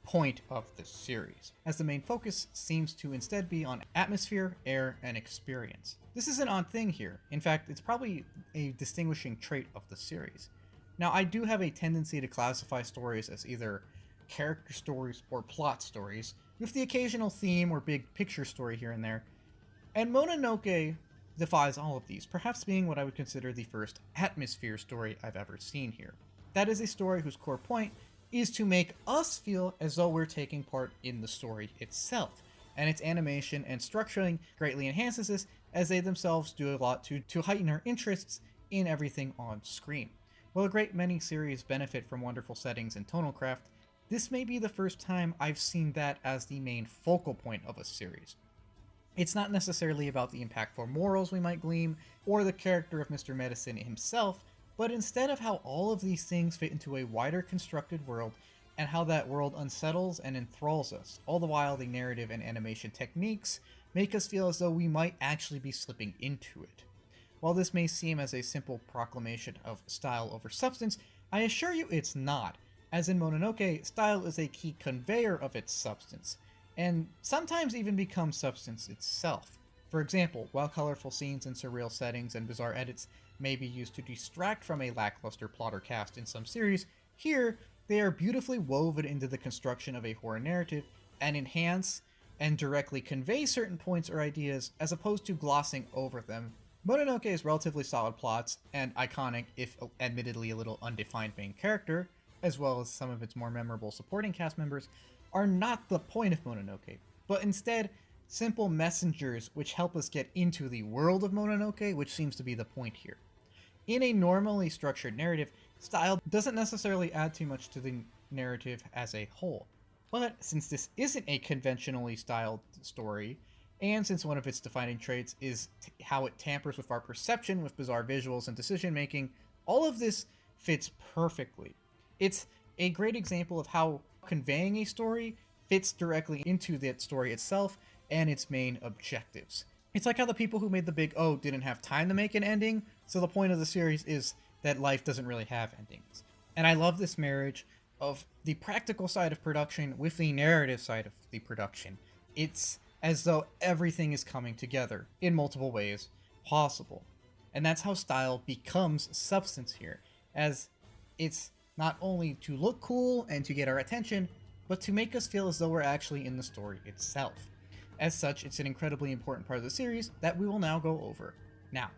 point of the series, as the main focus seems to instead be on atmosphere, air, and experience. This is an odd thing here. In fact, it's probably a distinguishing trait of the series. Now, I do have a tendency to classify stories as either character stories or plot stories, with the occasional theme or big picture story here and there, and Mononoke defies all of these, perhaps being what I would consider the first atmosphere story I've ever seen here. That is a story whose core point is to make us feel as though we're taking part in the story itself, and its animation and structuring greatly enhances this, as they themselves do a lot to heighten our interests in everything on screen. While a great many series benefit from wonderful settings and tonal craft, this may be the first time I've seen that as the main focal point of a series. It's not necessarily about the impactful morals we might glean, or the character of Mr. Medicine himself, but instead of how all of these things fit into a wider constructed world, and how that world unsettles and enthralls us, all the while the narrative and animation techniques make us feel as though we might actually be slipping into it. While this may seem as a simple proclamation of style over substance, I assure you it's not, as in Mononoke, style is a key conveyor of its substance, and sometimes even becomes substance itself. For example, while colorful scenes and surreal settings and bizarre edits may be used to distract from a lackluster plot or cast in some series, here they are beautifully woven into the construction of a horror narrative and enhance and directly convey certain points or ideas as opposed to glossing over them. Mononoke's relatively solid plots and iconic, if admittedly a little undefined main character, as well as some of its more memorable supporting cast members, are not the point of Mononoke, but instead simple messengers which help us get into the world of Mononoke, which seems to be the point here. In a normally structured narrative, style doesn't necessarily add too much to the narrative as a whole. But since this isn't a conventionally styled story, and since one of its defining traits is how it tampers with our perception with bizarre visuals and decision making, all of this fits perfectly. It's a great example of how conveying a story fits directly into that story itself and its main objectives. It's like how the people who made the big O didn't have time to make an ending, so the point of the series is that life doesn't really have endings. And I love this marriage of the practical side of production with the narrative side of the production. It's as though everything is coming together in multiple ways possible. And that's how style becomes substance here, as it's not only to look cool and to get our attention, but to make us feel as though we're actually in the story itself. As such, it's an incredibly important part of the series that we will now go over. Now,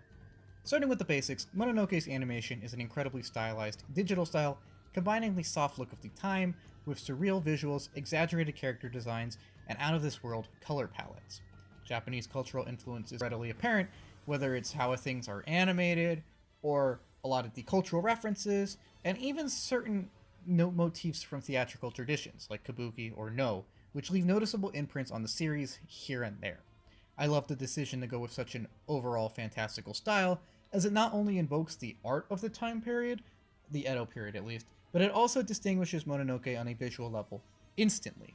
starting with the basics, Mononoke's animation is an incredibly stylized digital style, combining the soft look of the time with surreal visuals, exaggerated character designs, and out-of-this-world color palettes. Japanese cultural influence is readily apparent, whether it's how things are animated, or a lot of the cultural references, and even certain motifs from theatrical traditions, like kabuki or no, which leave noticeable imprints on the series here and there. I love the decision to go with such an overall fantastical style, as it not only invokes the art of the time period, the Edo period at least, but it also distinguishes Mononoke on a visual level instantly.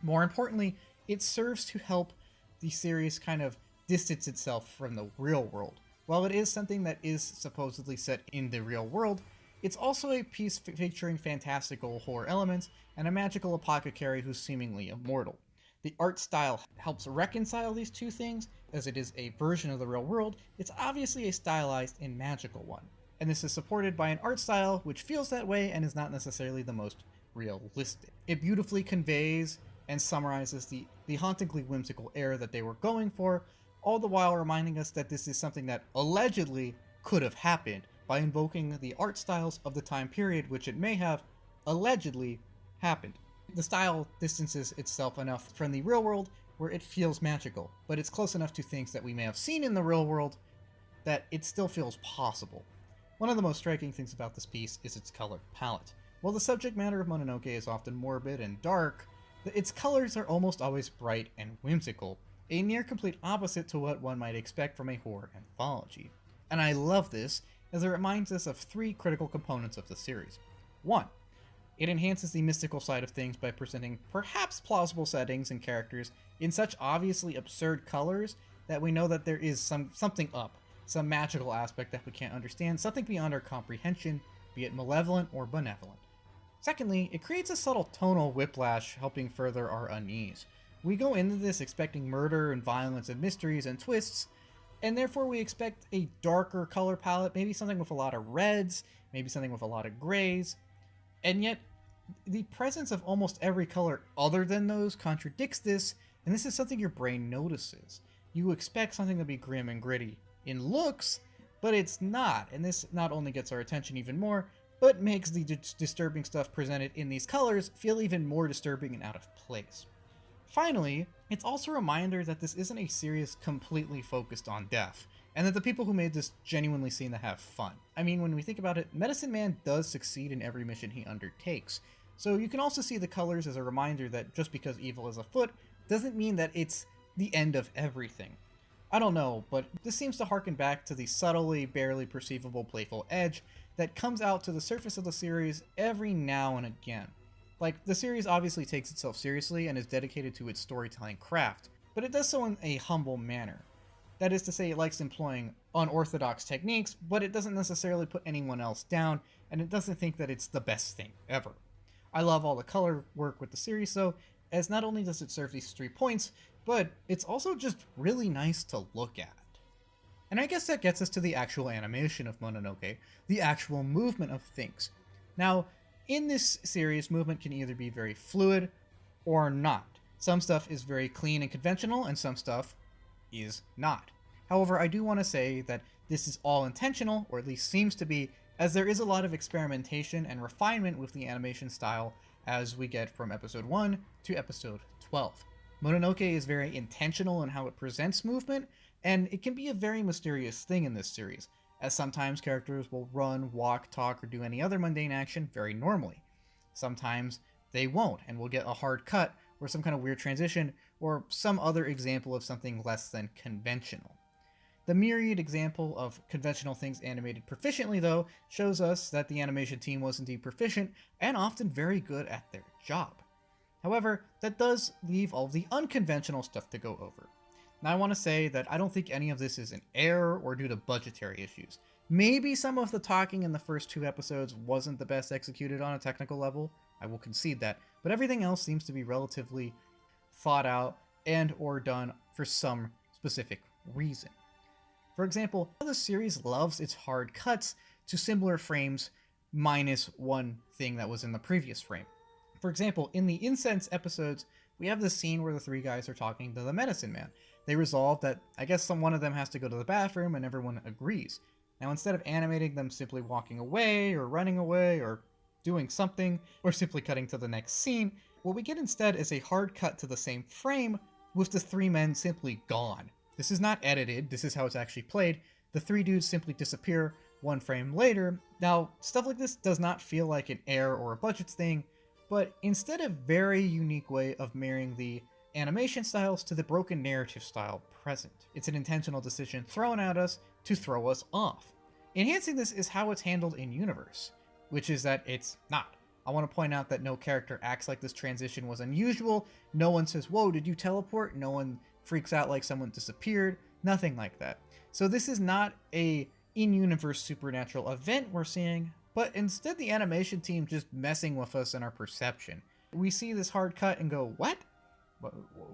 More importantly, it serves to help the series kind of distance itself from the real world. While it is something that is supposedly set in the real world, it's also a piece featuring fantastical horror elements and a magical apothecary who's seemingly immortal. The art style helps reconcile these two things, as it is a version of the real world. It's obviously a stylized and magical one, and this is supported by an art style which feels that way and is not necessarily the most realistic. It beautifully conveys and summarizes the hauntingly whimsical air that they were going for, all the while reminding us that this is something that allegedly could have happened by invoking the art styles of the time period which it may have allegedly happened. The style distances itself enough from the real world where it feels magical, but it's close enough to things that we may have seen in the real world that it still feels possible. One of the most striking things about this piece is its color palette. While the subject matter of Mononoke is often morbid and dark, its colors are almost always bright and whimsical, a near complete opposite to what one might expect from a horror anthology. And I love this, as it reminds us of three critical components of the series. 1. It enhances the mystical side of things by presenting perhaps plausible settings and characters in such obviously absurd colors that we know that there is something up, some magical aspect that we can't understand, something beyond our comprehension, be it malevolent or benevolent. Secondly, it creates a subtle tonal whiplash, helping further our unease. We go into this expecting murder and violence and mysteries and twists, and therefore we expect a darker color palette, maybe something with a lot of reds, maybe something with a lot of grays, and yet the presence of almost every color other than those contradicts this, and this is something your brain notices. You expect something to be grim and gritty in looks, but it's not, and this not only gets our attention even more, but makes the disturbing stuff presented in these colors feel even more disturbing and out of place. Finally, it's also a reminder that this isn't a series completely focused on death, and that the people who made this genuinely seem to have fun. I mean, when we think about it, Medicine Man does succeed in every mission he undertakes, so you can also see the colors as a reminder that just because evil is afoot doesn't mean that it's the end of everything. I don't know, but this seems to harken back to the subtly, barely perceivable playful edge that comes out to the surface of the series every now and again. Like, the series obviously takes itself seriously and is dedicated to its storytelling craft, but it does so in a humble manner. That is to say, it likes employing unorthodox techniques, but it doesn't necessarily put anyone else down, and it doesn't think that it's the best thing ever. I love all the color work with the series though, as not only does it serve these 3 points, but it's also just really nice to look at. And I guess that gets us to the actual animation of Mononoke, the actual movement of things. Now, in this series, movement can either be very fluid or not. Some stuff is very clean and conventional, and some stuff is not. However, I do want to say that this is all intentional, or at least seems to be, as there is a lot of experimentation and refinement with the animation style as we get from episode 1 to episode 12. Mononoke is very intentional in how it presents movement, and it can be a very mysterious thing in this series, as sometimes characters will run, walk, talk, or do any other mundane action very normally. Sometimes they won't, and we'll get a hard cut, or some kind of weird transition, or some other example of something less than conventional. The myriad example of conventional things animated proficiently, though, shows us that the animation team was indeed proficient, and often very good at their job. However, that does leave all of the unconventional stuff to go over. Now I want to say that I don't think any of this is an error or due to budgetary issues. Maybe some of the talking in the first 2 episodes wasn't the best executed on a technical level, I will concede that, but everything else seems to be relatively thought out and or done for some specific reason. For example, the series loves its hard cuts to similar frames minus one thing that was in the previous frame. For example, in the Incense episodes, we have this scene where the 3 guys are talking to the Medicine Man. They resolve that I guess one of them has to go to the bathroom and everyone agrees. Now instead of animating them simply walking away or running away or doing something or simply cutting to the next scene, what we get instead is a hard cut to the same frame with the 3 men simply gone. This is not edited, this is how it's actually played. The 3 dudes simply disappear 1 frame later. Now, stuff like this does not feel like an error or a budget thing, but instead a very unique way of marrying the animation styles to the broken narrative style present. It's an intentional decision thrown at us to throw us off. Enhancing this is how it's handled in universe, which is that it's not. I want to point out that no character acts like this transition was unusual. No one says, "Whoa, did you teleport?" No one freaks out like someone disappeared. Nothing like that. So this is not a in-universe supernatural event we're seeing, but instead the animation team just messing with us in our perception. We see this hard cut and go, what?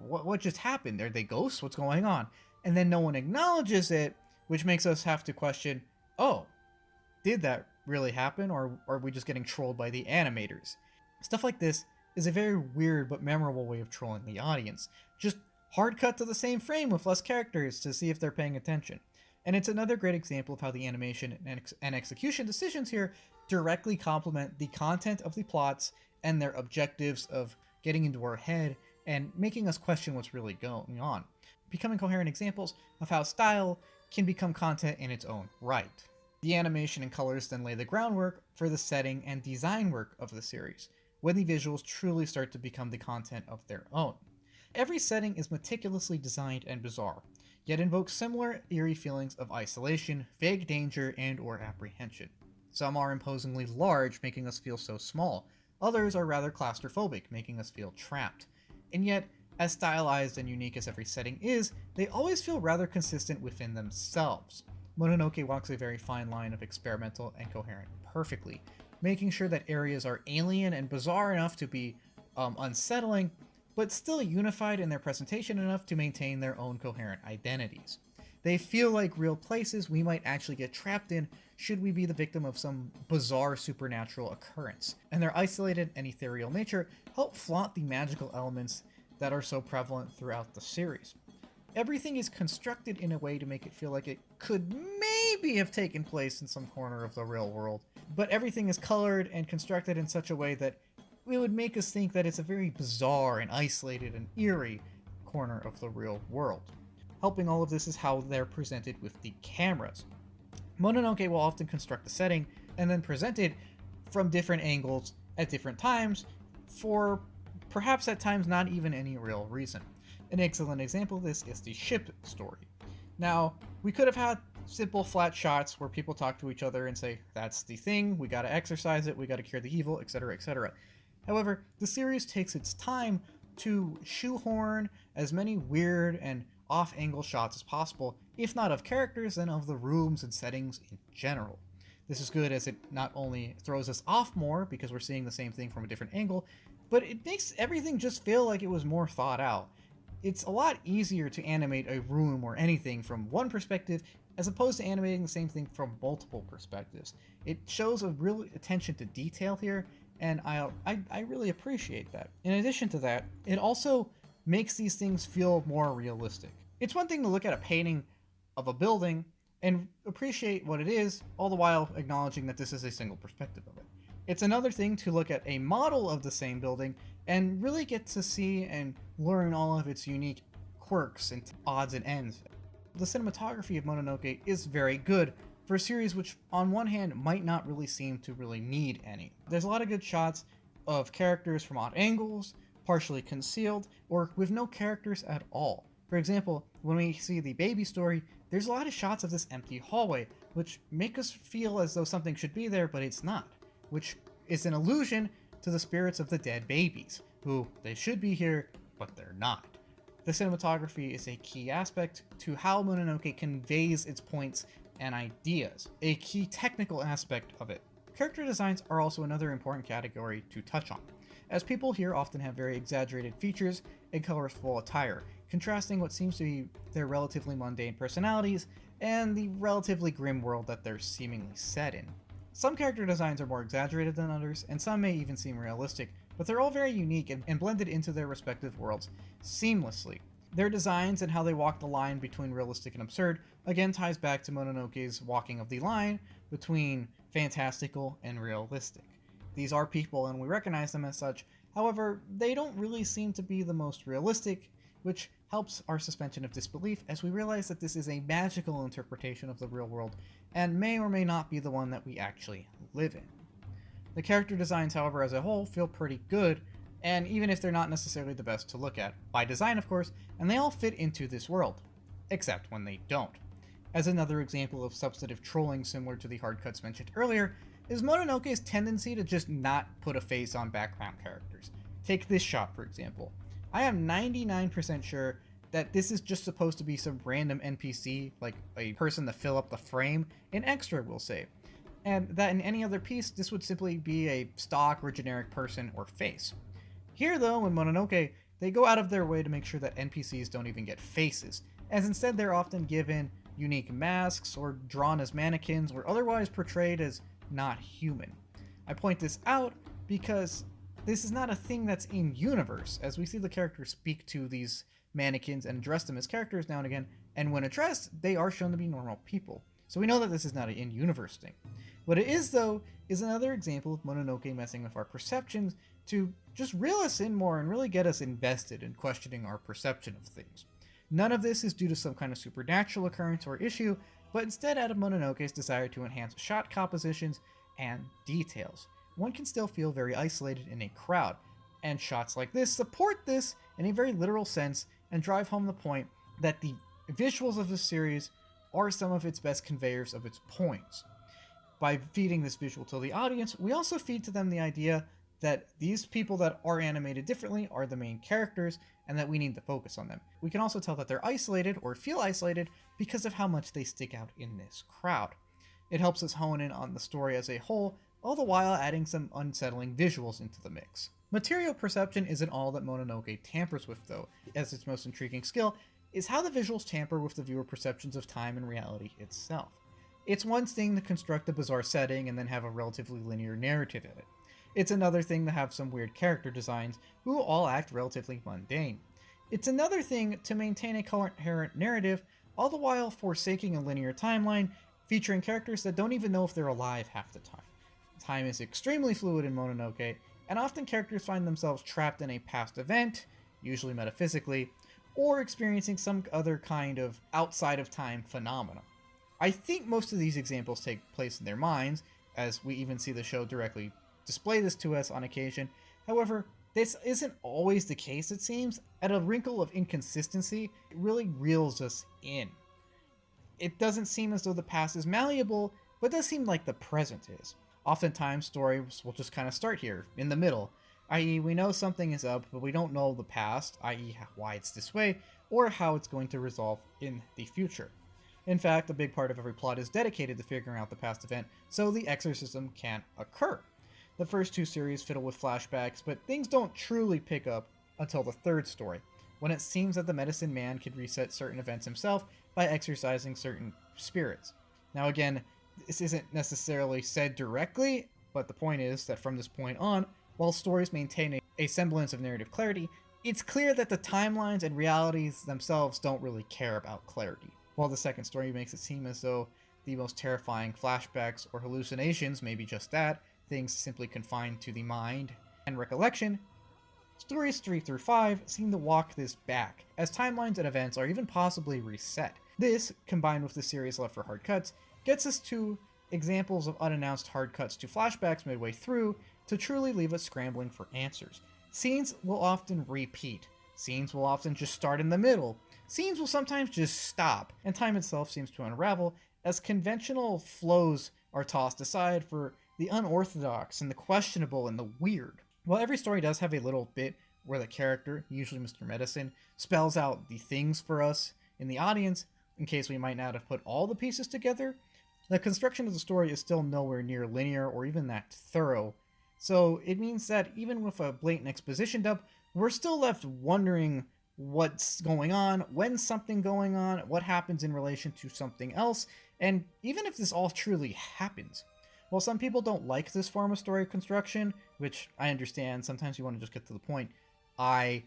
What just happened? Are they ghosts? What's going on? And then no one acknowledges it, which makes us have to question, oh, did that really happen, or are we just getting trolled by the animators? Stuff like this is a very weird but memorable way of trolling the audience. Just hard cut to the same frame with less characters to see if they're paying attention. And it's another great example of how the animation and execution decisions here directly complement the content of the plots and their objectives of getting into our head and making us question what's really going on, becoming coherent examples of how style can become content in its own right. The animation and colors then lay the groundwork for the setting and design work of the series, when the visuals truly start to become the content of their own. Every setting is meticulously designed and bizarre, yet invokes similar eerie feelings of isolation, vague danger, and or apprehension. Some are imposingly large, making us feel so small. Others are rather claustrophobic, making us feel trapped. And yet, as stylized and unique as every setting is, they always feel rather consistent within themselves. Mononoke walks a very fine line of experimental and coherent perfectly, making sure that areas are alien and bizarre enough to be unsettling, but still unified in their presentation enough to maintain their own coherent identities. They feel like real places we might actually get trapped in should we be the victim of some bizarre supernatural occurrence, and their isolated and ethereal nature help flaunt the magical elements that are so prevalent throughout the series. Everything is constructed in a way to make it feel like it could maybe have taken place in some corner of the real world, but everything is colored and constructed in such a way that it would make us think that it's a very bizarre and isolated and eerie corner of the real world. Helping all of this is how they're presented with the cameras. Mononoke will often construct the setting and then present it from different angles at different times for perhaps at times not even any real reason. An excellent example of this is the ship story. Now, we could have had simple flat shots where people talk to each other and say, that's the thing, we gotta exorcise it, we gotta cure the evil, etc., etc. However, the series takes its time to shoehorn as many weird and off-angle shots as possible, if not of characters, then of the rooms and settings in general. This is good as it not only throws us off more because we're seeing the same thing from a different angle, but it makes everything just feel like it was more thought out. It's a lot easier to animate a room or anything from one perspective as opposed to animating the same thing from multiple perspectives. It shows a real attention to detail here, and I really appreciate that. In addition to that, it also makes these things feel more realistic. It's one thing to look at a painting of a building and appreciate what it is, all the while acknowledging that this is a single perspective of it. It's another thing to look at a model of the same building and really get to see and learn all of its unique quirks and odds and ends. The cinematography of Mononoke is very good for a series which on one hand might not really seem to really need any. There's a lot of good shots of characters from odd angles, partially concealed, or with no characters at all. For example, when we see the baby story, there's a lot of shots of this empty hallway, which make us feel as though something should be there, but it's not, which is an allusion to the spirits of the dead babies, who they should be here, but they're not. The cinematography is a key aspect to how Mononoke conveys its points and ideas, a key technical aspect of it. Character designs are also another important category to touch on, as people here often have very exaggerated features and colorful attire, contrasting what seems to be their relatively mundane personalities and the relatively grim world that they're seemingly set in. Some character designs are more exaggerated than others, and some may even seem realistic, but they're all very unique and blended into their respective worlds seamlessly. Their designs and how they walk the line between realistic and absurd again ties back to Mononoke's walking of the line between fantastical and realistic. These are people and we recognize them as such, however, they don't really seem to be the most realistic, which helps our suspension of disbelief as we realize that this is a magical interpretation of the real world and may or may not be the one that we actually live in. The character designs, however, as a whole feel pretty good, and even if they're not necessarily the best to look at, by design of course, and they all fit into this world, except when they don't. As another example of substantive trolling similar to the hard cuts mentioned earlier, is Mononoke's tendency to just not put a face on background characters. Take this shot for example. I am 99% sure that this is just supposed to be some random NPC, like a person to fill up the frame, an extra we'll say, and that in any other piece this would simply be a stock or generic person or face. Here though, in Mononoke, they go out of their way to make sure that NPCs don't even get faces, as instead they're often given unique masks or drawn as mannequins or otherwise portrayed as not human. I point this out because this is not a thing that's in universe, as we see the characters speak to these mannequins and address them as characters now and again, and when addressed, they are shown to be normal people. So we know that this is not an in-universe thing. What it is, though, is another example of Mononoke messing with our perceptions to just reel us in more and really get us invested in questioning our perception of things. None of this is due to some kind of supernatural occurrence or issue, but instead out of Mononoke's desire to enhance shot compositions and details. One can still feel very isolated in a crowd, And shots like this support this in a very literal sense and drive home the point that the visuals of this series are some of its best conveyors of its points. By feeding this visual to the audience, we also feed to them the idea that these people that are animated differently are the main characters and that we need to focus on them. We can also tell that they're isolated or feel isolated because of how much they stick out in this crowd. It helps us hone in on the story as a whole, all the while adding some unsettling visuals into the mix. Material perception isn't all that Mononoke tampers with, though, as its most intriguing skill is how the visuals tamper with the viewer perceptions of time and reality itself. It's one thing to construct a bizarre setting and then have a relatively linear narrative in it. It's another thing to have some weird character designs who all act relatively mundane. It's another thing to maintain a coherent narrative, all the while forsaking a linear timeline featuring characters that don't even know if they're alive half the time. Time is extremely fluid in Mononoke, and often characters find themselves trapped in a past event, usually metaphysically, or experiencing some other kind of outside of time phenomena. I think most of these examples take place in their minds, as we even see the show directly display this to us on occasion. However, this isn't always the case, it seems, and a wrinkle of inconsistency really reels us in. It doesn't seem as though the past is malleable, but it does seem like the present is. Oftentimes, stories will just kind of start here, in the middle, i.e. we know something is up, but we don't know the past, i.e. why it's this way, or how it's going to resolve in the future. In fact, a big part of every plot is dedicated to figuring out the past event, so the exorcism can occur. The first two series fiddle with flashbacks, but things don't truly pick up until the third story, when it seems that the medicine man could reset certain events himself by exorcising certain spirits. Now again, this isn't necessarily said directly, but the point is that from this point on, while stories maintain a semblance of narrative clarity, it's clear that the timelines and realities themselves don't really care about clarity. While the second story makes it seem as though the most terrifying flashbacks or hallucinations may be just that, things simply confined to the mind and recollection, stories 3 through 5 seem to walk this back, as timelines and events are even possibly reset. This, combined with the series left for hard cuts, gets us to examples of unannounced hard cuts to flashbacks midway through to truly leave us scrambling for answers. Scenes will often repeat. Scenes will often just start in the middle. Scenes will sometimes just stop, and time itself seems to unravel as conventional flows are tossed aside for the unorthodox and the questionable and the weird. While every story does have a little bit where the character, usually Mr. Medicine, spells out the things for us in the audience, in case we might not have put all the pieces together, the construction of the story is still nowhere near linear or even that thorough. So it means that even with a blatant exposition dump, we're still left wondering what's going on, when's something going on, what happens in relation to something else, and even if this all truly happens. While some people don't like this form of story construction, which I understand, sometimes you want to just get to the point, I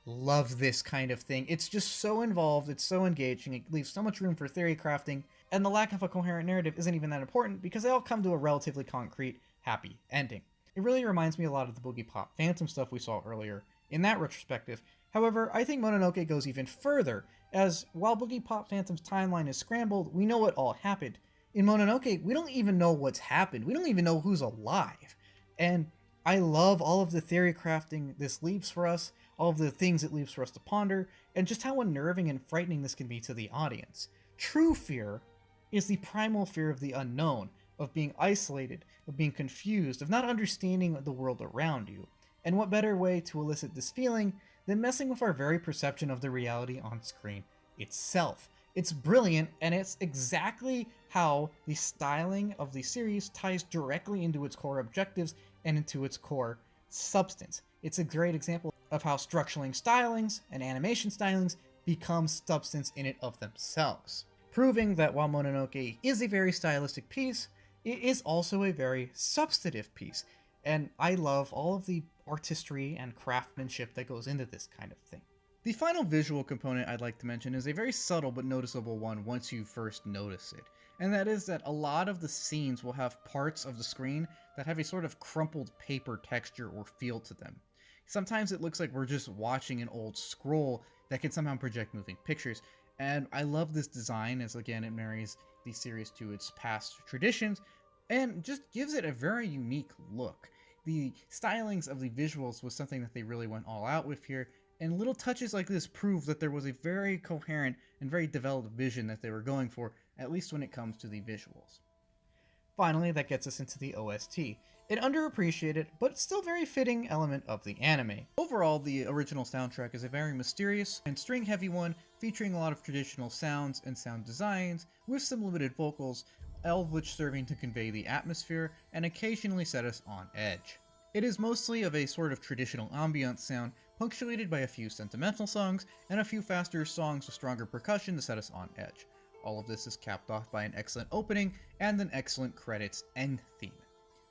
love this kind of thing. It's just so involved, it's so engaging, it leaves so much room for theory crafting, and the lack of a coherent narrative isn't even that important because they all come to a relatively concrete, happy ending. It really reminds me a lot of the Boogie Pop Phantom stuff we saw earlier in that retrospective. However, I think Mononoke goes even further, as while Boogie Pop Phantom's timeline is scrambled, we know what all happened. In Mononoke, we don't even know what's happened. We don't even know who's alive. And I love all of the theory crafting this leaves for us, all of the things it leaves for us to ponder, and just how unnerving and frightening this can be to the audience. True fear is the primal fear of the unknown, of being isolated, of being confused, of not understanding the world around you. And what better way to elicit this feeling than messing with our very perception of the reality on screen itself. It's brilliant, and it's exactly how the styling of the series ties directly into its core objectives and into its core substance. It's a great example of how structuring stylings and animation stylings become substance in and of themselves, proving that while Mononoke is a very stylistic piece, it is also a very substantive piece, and I love all of the artistry and craftsmanship that goes into this kind of thing. The final visual component I'd like to mention is a very subtle but noticeable one once you first notice it, and that is that a lot of the scenes will have parts of the screen that have a sort of crumpled paper texture or feel to them. Sometimes it looks like we're just watching an old scroll that can somehow project moving pictures, and I love this design as again it marries the series to its past traditions and just gives it a very unique look. the stylings of the visuals was something that they really went all out with here, and little touches like this prove that there was a very coherent and very developed vision that they were going for, at least when it comes to the visuals. Finally, that gets us into the OST, an underappreciated but still very fitting element of the anime. Overall, the original soundtrack is a very mysterious and string-heavy one, featuring a lot of traditional sounds and sound designs, with some limited vocals, all of which serving to convey the atmosphere and occasionally set us on edge. It is mostly of a sort of traditional ambiance sound, punctuated by a few sentimental songs and a few faster songs with stronger percussion to set us on edge. All of this is capped off by an excellent opening and an excellent credits end theme.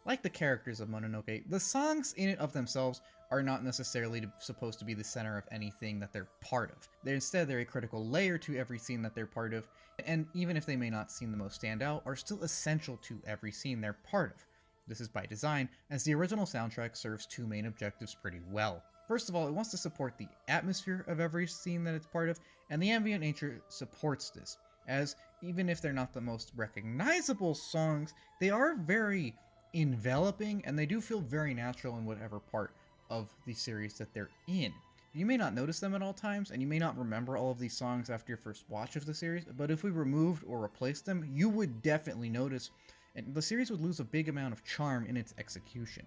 Like the characters of Mononoke, the songs in and of themselves are not necessarily supposed to be the center of anything that they're part of. They're a critical layer to every scene that they're part of, and even if they may not seem the most standout, are still essential to every scene they're part of. This is by design, as the original soundtrack serves two main objectives pretty well. First of all, it wants to support the atmosphere of every scene that it's part of, and the ambient nature supports this, as even if they're not the most recognizable songs, they are very enveloping and they do feel very natural in whatever part of the series that they're in. You may not notice them at all times, and you may not remember all of these songs after your first watch of the series, but if we removed or replaced them, you would definitely notice, and the series would lose a big amount of charm in its execution.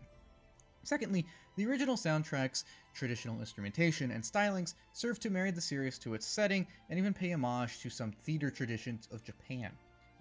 Secondly, the original soundtrack's traditional instrumentation and stylings serve to marry the series to its setting and even pay homage to some theater traditions of Japan.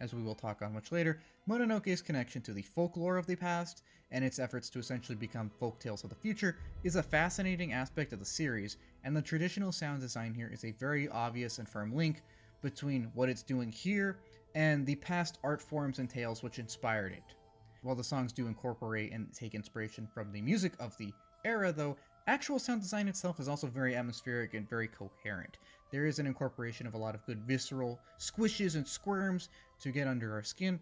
As we will talk on much later, Mononoke's connection to the folklore of the past and its efforts to essentially become folktales of the future is a fascinating aspect of the series, and the traditional sound design here is a very obvious and firm link between what it's doing here and the past art forms and tales which inspired it. While the songs do incorporate and take inspiration from the music of the era, though, actual sound design itself is also very atmospheric and very coherent. There is an incorporation of a lot of good visceral squishes and squirms to get under our skin,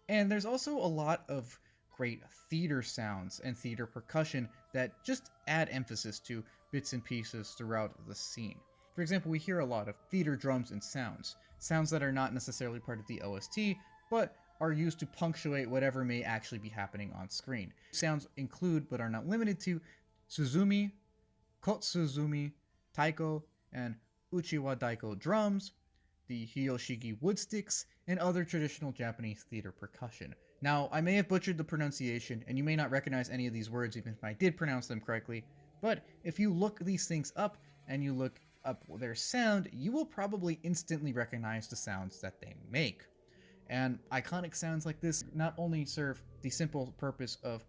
and there's also a lot of great theater sounds and theater percussion that just add emphasis to bits and pieces throughout the scene. For example, we hear a lot of theater drums and sounds that are not necessarily part of the OST, but are used to punctuate whatever may actually be happening on screen. Sounds include, but are not limited to, Suzumi, Kotsuzumi, Taiko, and Uchiwa Daiko drums, the Hiyoshigi wood sticks, and other traditional Japanese theater percussion. Now, I may have butchered the pronunciation, and you may not recognize any of these words even if I did pronounce them correctly, but if you look these things up, and you look up their sound, you will probably instantly recognize the sounds that they make. And iconic sounds like this not only serve the simple purpose of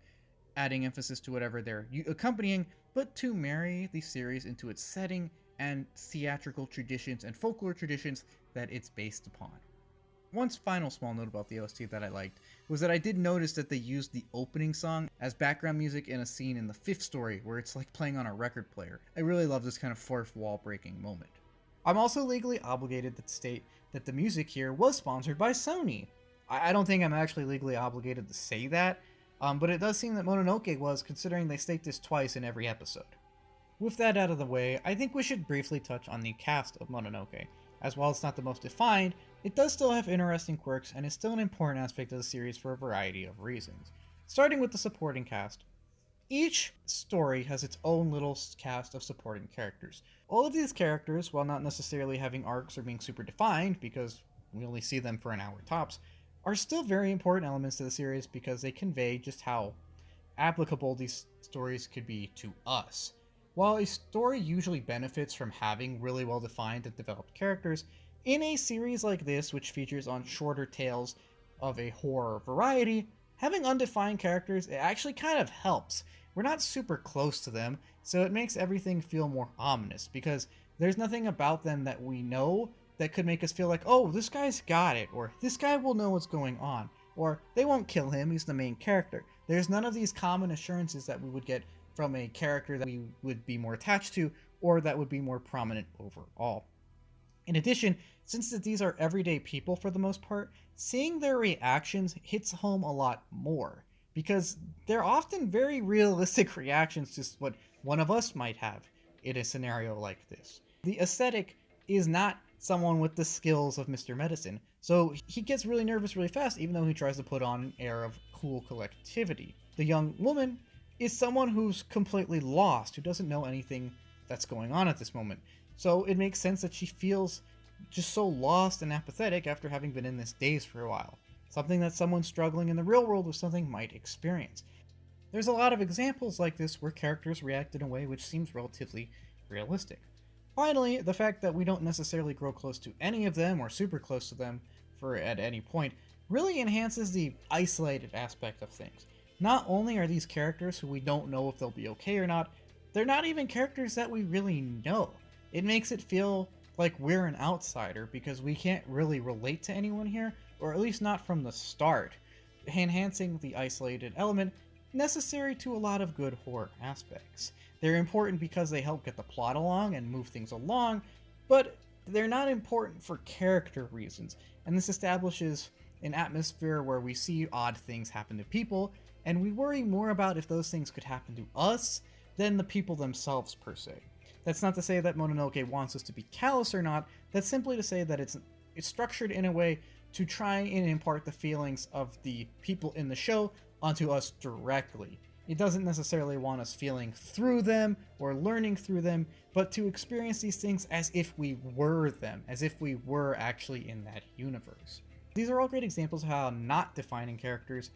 adding emphasis to whatever they're accompanying, but to marry the series into its setting and theatrical traditions and folklore traditions that it's based upon. One final small note about the OST that I liked was that I did notice that they used the opening song as background music in a scene in the fifth story where it's like playing on a record player. I really love this kind of fourth wall breaking moment. I'm also legally obligated to state that the music here was sponsored by Sony. I don't think I'm actually legally obligated to say that, but it does seem that Mononoke was, considering they state this twice in every episode. With that out of the way, I think we should briefly touch on the cast of Mononoke, as while it's not the most defined, it does still have interesting quirks and is still an important aspect of the series for a variety of reasons. Starting with the supporting cast. Each story has its own little cast of supporting characters. All of these characters, while not necessarily having arcs or being super defined, because we only see them for an hour tops, are still very important elements to the series because they convey just how applicable these stories could be to us. While a story usually benefits from having really well defined and developed characters, in a series like this, which features on shorter tales of a horror variety, having undefined characters, it actually kind of helps. We're not super close to them, so it makes everything feel more ominous, because there's nothing about them that we know that could make us feel like, oh, this guy's got it, or this guy will know what's going on, or they won't kill him, he's the main character. There's none of these common assurances that we would get from a character that we would be more attached to, or that would be more prominent overall. In addition, since these are everyday people for the most part, seeing their reactions hits home a lot more, because they're often very realistic reactions to what one of us might have in a scenario like this. The aesthetic is not someone with the skills of Mr. Medicine, so he gets really nervous really fast even though he tries to put on an air of cool collectivity. The young woman is someone who's completely lost, who doesn't know anything that's going on at this moment. So it makes sense that she feels just so lost and apathetic after having been in this daze for a while. Something that someone struggling in the real world with something might experience. There's a lot of examples like this where characters react in a way which seems relatively realistic. Finally, the fact that we don't necessarily grow close to any of them or super close to them for at any point really enhances the isolated aspect of things. Not only are these characters who we don't know if they'll be okay or not, they're not even characters that we really know. It makes it feel like we're an outsider because we can't really relate to anyone here, or at least not from the start, enhancing the isolated element necessary to a lot of good horror aspects. They're important because they help get the plot along and move things along, but they're not important for character reasons, and this establishes an atmosphere where we see odd things happen to people, and we worry more about if those things could happen to us than the people themselves per se. That's not to say that Mononoke wants us to be callous or not, that's simply to say that it's structured in a way to try and impart the feelings of the people in the show onto us directly. It doesn't necessarily want us feeling through them or learning through them, but to experience these things as if we were them, as if we were actually in that universe. These are all great examples of how not defining characters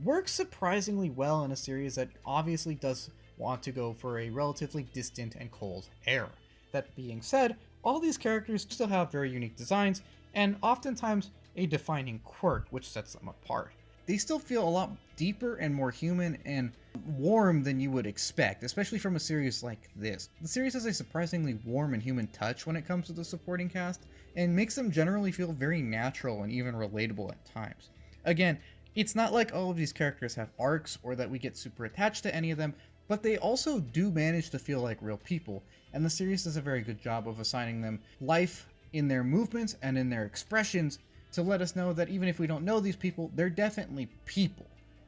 works surprisingly well in a series that obviously does want to go for a relatively distant and cold air. That being said, all these characters still have very unique designs, and oftentimes a defining quirk which sets them apart. They still feel a lot deeper and more human and warm than you would expect, especially from a series like this. The series has a surprisingly warm and human touch when it comes to the supporting cast, and makes them generally feel very natural and even relatable at times. Again, it's not like all of these characters have arcs or that we get super attached to any of them, but they also do manage to feel like real people, and the series does a very good job of assigning them life in their movements and in their expressions to let us know that even if we don't know these people, they're definitely people.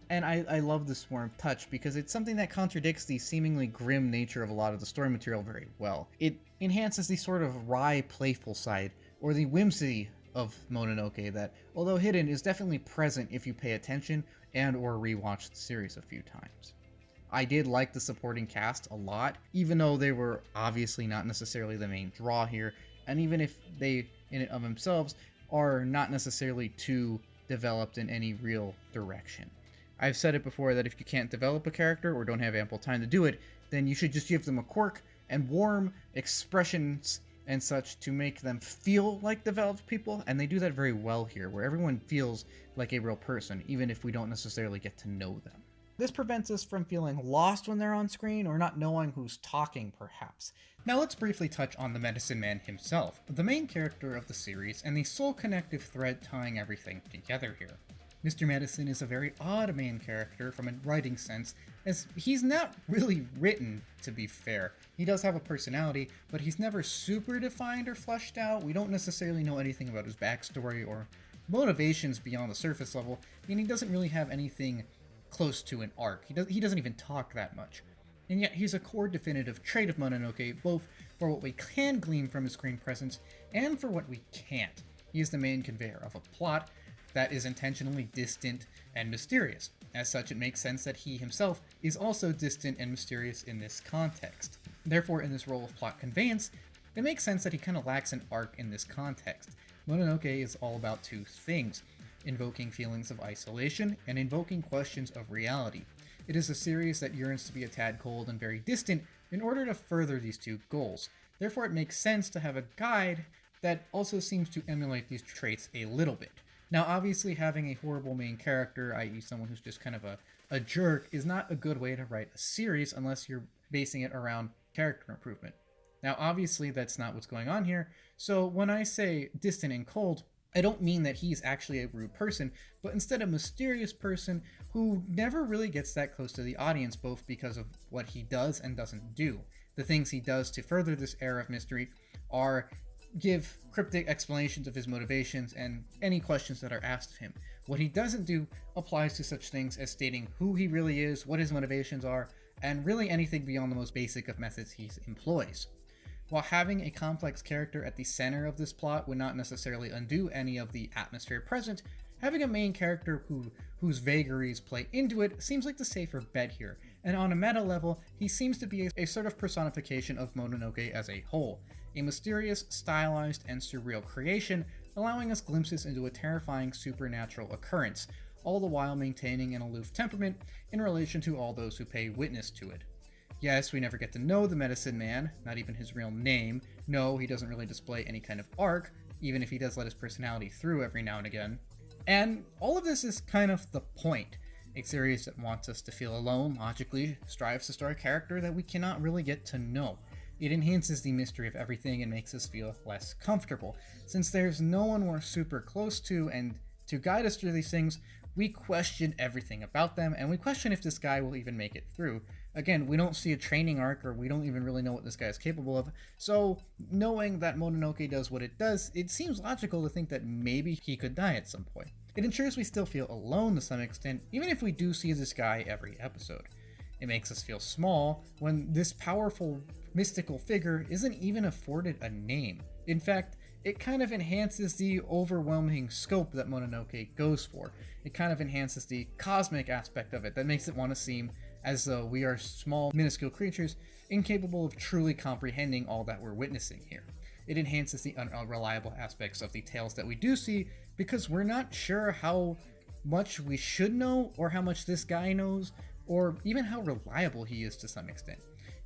And I love this warm touch because it's something that contradicts the seemingly grim nature of a lot of the story material very well. It enhances the sort of wry, playful side, or the whimsy of Mononoke that, although hidden, is definitely present if you pay attention and or rewatch the series a few times. I did like the supporting cast a lot, even though they were obviously not necessarily the main draw here, and even if they, in and of themselves, are not necessarily too developed in any real direction. I've said it before that if you can't develop a character or don't have ample time to do it, then you should just give them a quirk and warm expressions and such to make them feel like developed people, and they do that very well here, where everyone feels like a real person, even if we don't necessarily get to know them. This prevents us from feeling lost when they're on screen or not knowing who's talking, perhaps. Now let's briefly touch on the Medicine Man himself, the main character of the series and the sole connective thread tying everything together here. Mr. Medicine is a very odd main character from a writing sense, as he's not really written, to be fair. He does have a personality, but he's never super defined or fleshed out. We don't necessarily know anything about his backstory or motivations beyond the surface level, and he doesn't really have anything close to an arc. He doesn't even talk that much. And yet he's a core definitive trait of Mononoke, both for what we can glean from his screen presence and for what we can't. He is the main conveyor of a plot that is intentionally distant and mysterious. As such, it makes sense that he himself is also distant and mysterious in this context. Therefore, in this role of plot conveyance, it makes sense that he kind of lacks an arc in this context. Mononoke is all about two things: invoking feelings of isolation and invoking questions of reality. It is a series that yearns to be a tad cold and very distant in order to further these two goals. Therefore, it makes sense to have a guide that also seems to emulate these traits a little bit. Now, obviously, having a horrible main character, i.e. someone who's just kind of a jerk, is not a good way to write a series unless you're basing it around character improvement. Now, obviously, that's not what's going on here, so when I say distant and cold, I don't mean that he's actually a rude person, but instead a mysterious person who never really gets that close to the audience, both because of what he does and doesn't do. The things he does to further this air of mystery are give cryptic explanations of his motivations and any questions that are asked of him. What he doesn't do applies to such things as stating who he really is, what his motivations are, and really anything beyond the most basic of methods he employs. While having a complex character at the center of this plot would not necessarily undo any of the atmosphere present, having a main character whose vagaries play into it seems like the safer bet here, and on a meta level, he seems to be a sort of personification of Mononoke as a whole, a mysterious, stylized, and surreal creation, allowing us glimpses into a terrifying supernatural occurrence, all the while maintaining an aloof temperament in relation to all those who pay witness to it. Yes, we never get to know the Medicine Man, not even his real name. No, he doesn't really display any kind of arc, even if he does let his personality through every now and again. And all of this is kind of the point. A series that wants us to feel alone logically strives to star a character that we cannot really get to know. It enhances the mystery of everything and makes us feel less comfortable. Since there's no one we're super close to, and to guide us through these things, we question everything about them, and we question if this guy will even make it through. Again, we don't see a training arc, or we don't even really know what this guy is capable of, so knowing that Mononoke does what it does, it seems logical to think that maybe he could die at some point. It ensures we still feel alone to some extent, even if we do see this guy every episode. It makes us feel small when this powerful, mystical figure isn't even afforded a name. In fact, it kind of enhances the overwhelming scope that Mononoke goes for. It kind of enhances the cosmic aspect of it that makes it want to seem as though we are small, minuscule creatures incapable of truly comprehending all that we're witnessing here. It enhances the unreliable aspects of the tales that we do see because we're not sure how much we should know or how much this guy knows or even how reliable he is to some extent,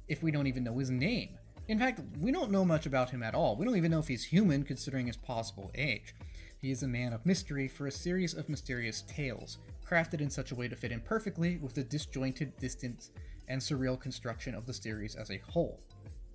if we don't even know his name. In fact, we don't know much about him at all. We don't even know if he's human considering his possible age. He is a man of mystery for a series of mysterious tales, crafted in such a way to fit in perfectly with the disjointed, distant, and surreal construction of the series as a whole.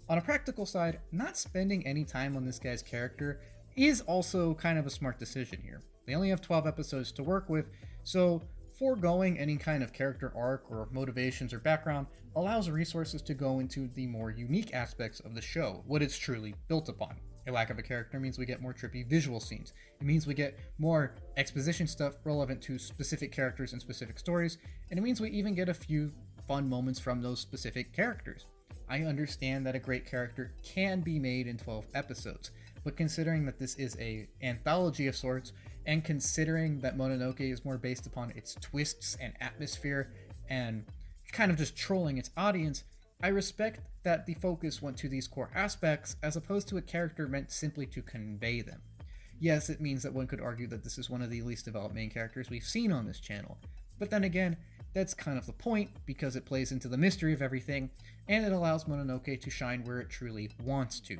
On a practical side, not spending any time on this guy's character is also kind of a smart decision here. They only have 12 episodes to work with, so foregoing any kind of character arc or motivations or background allows resources to go into the more unique aspects of the show, what it's truly built upon. A lack of a character means we get more trippy visual scenes. It means we get more exposition stuff relevant to specific characters and specific stories, and it means we even get a few fun moments from those specific characters. I understand that a great character can be made in 12 episodes, but considering that this is an anthology of sorts, and considering that Mononoke is more based upon its twists and atmosphere and kind of just trolling its audience, I respect that the focus went to these core aspects as opposed to a character meant simply to convey them. Yes, it means that one could argue that this is one of the least developed main characters we've seen on this channel, but then again, that's kind of the point because it plays into the mystery of everything and it allows Mononoke to shine where it truly wants to.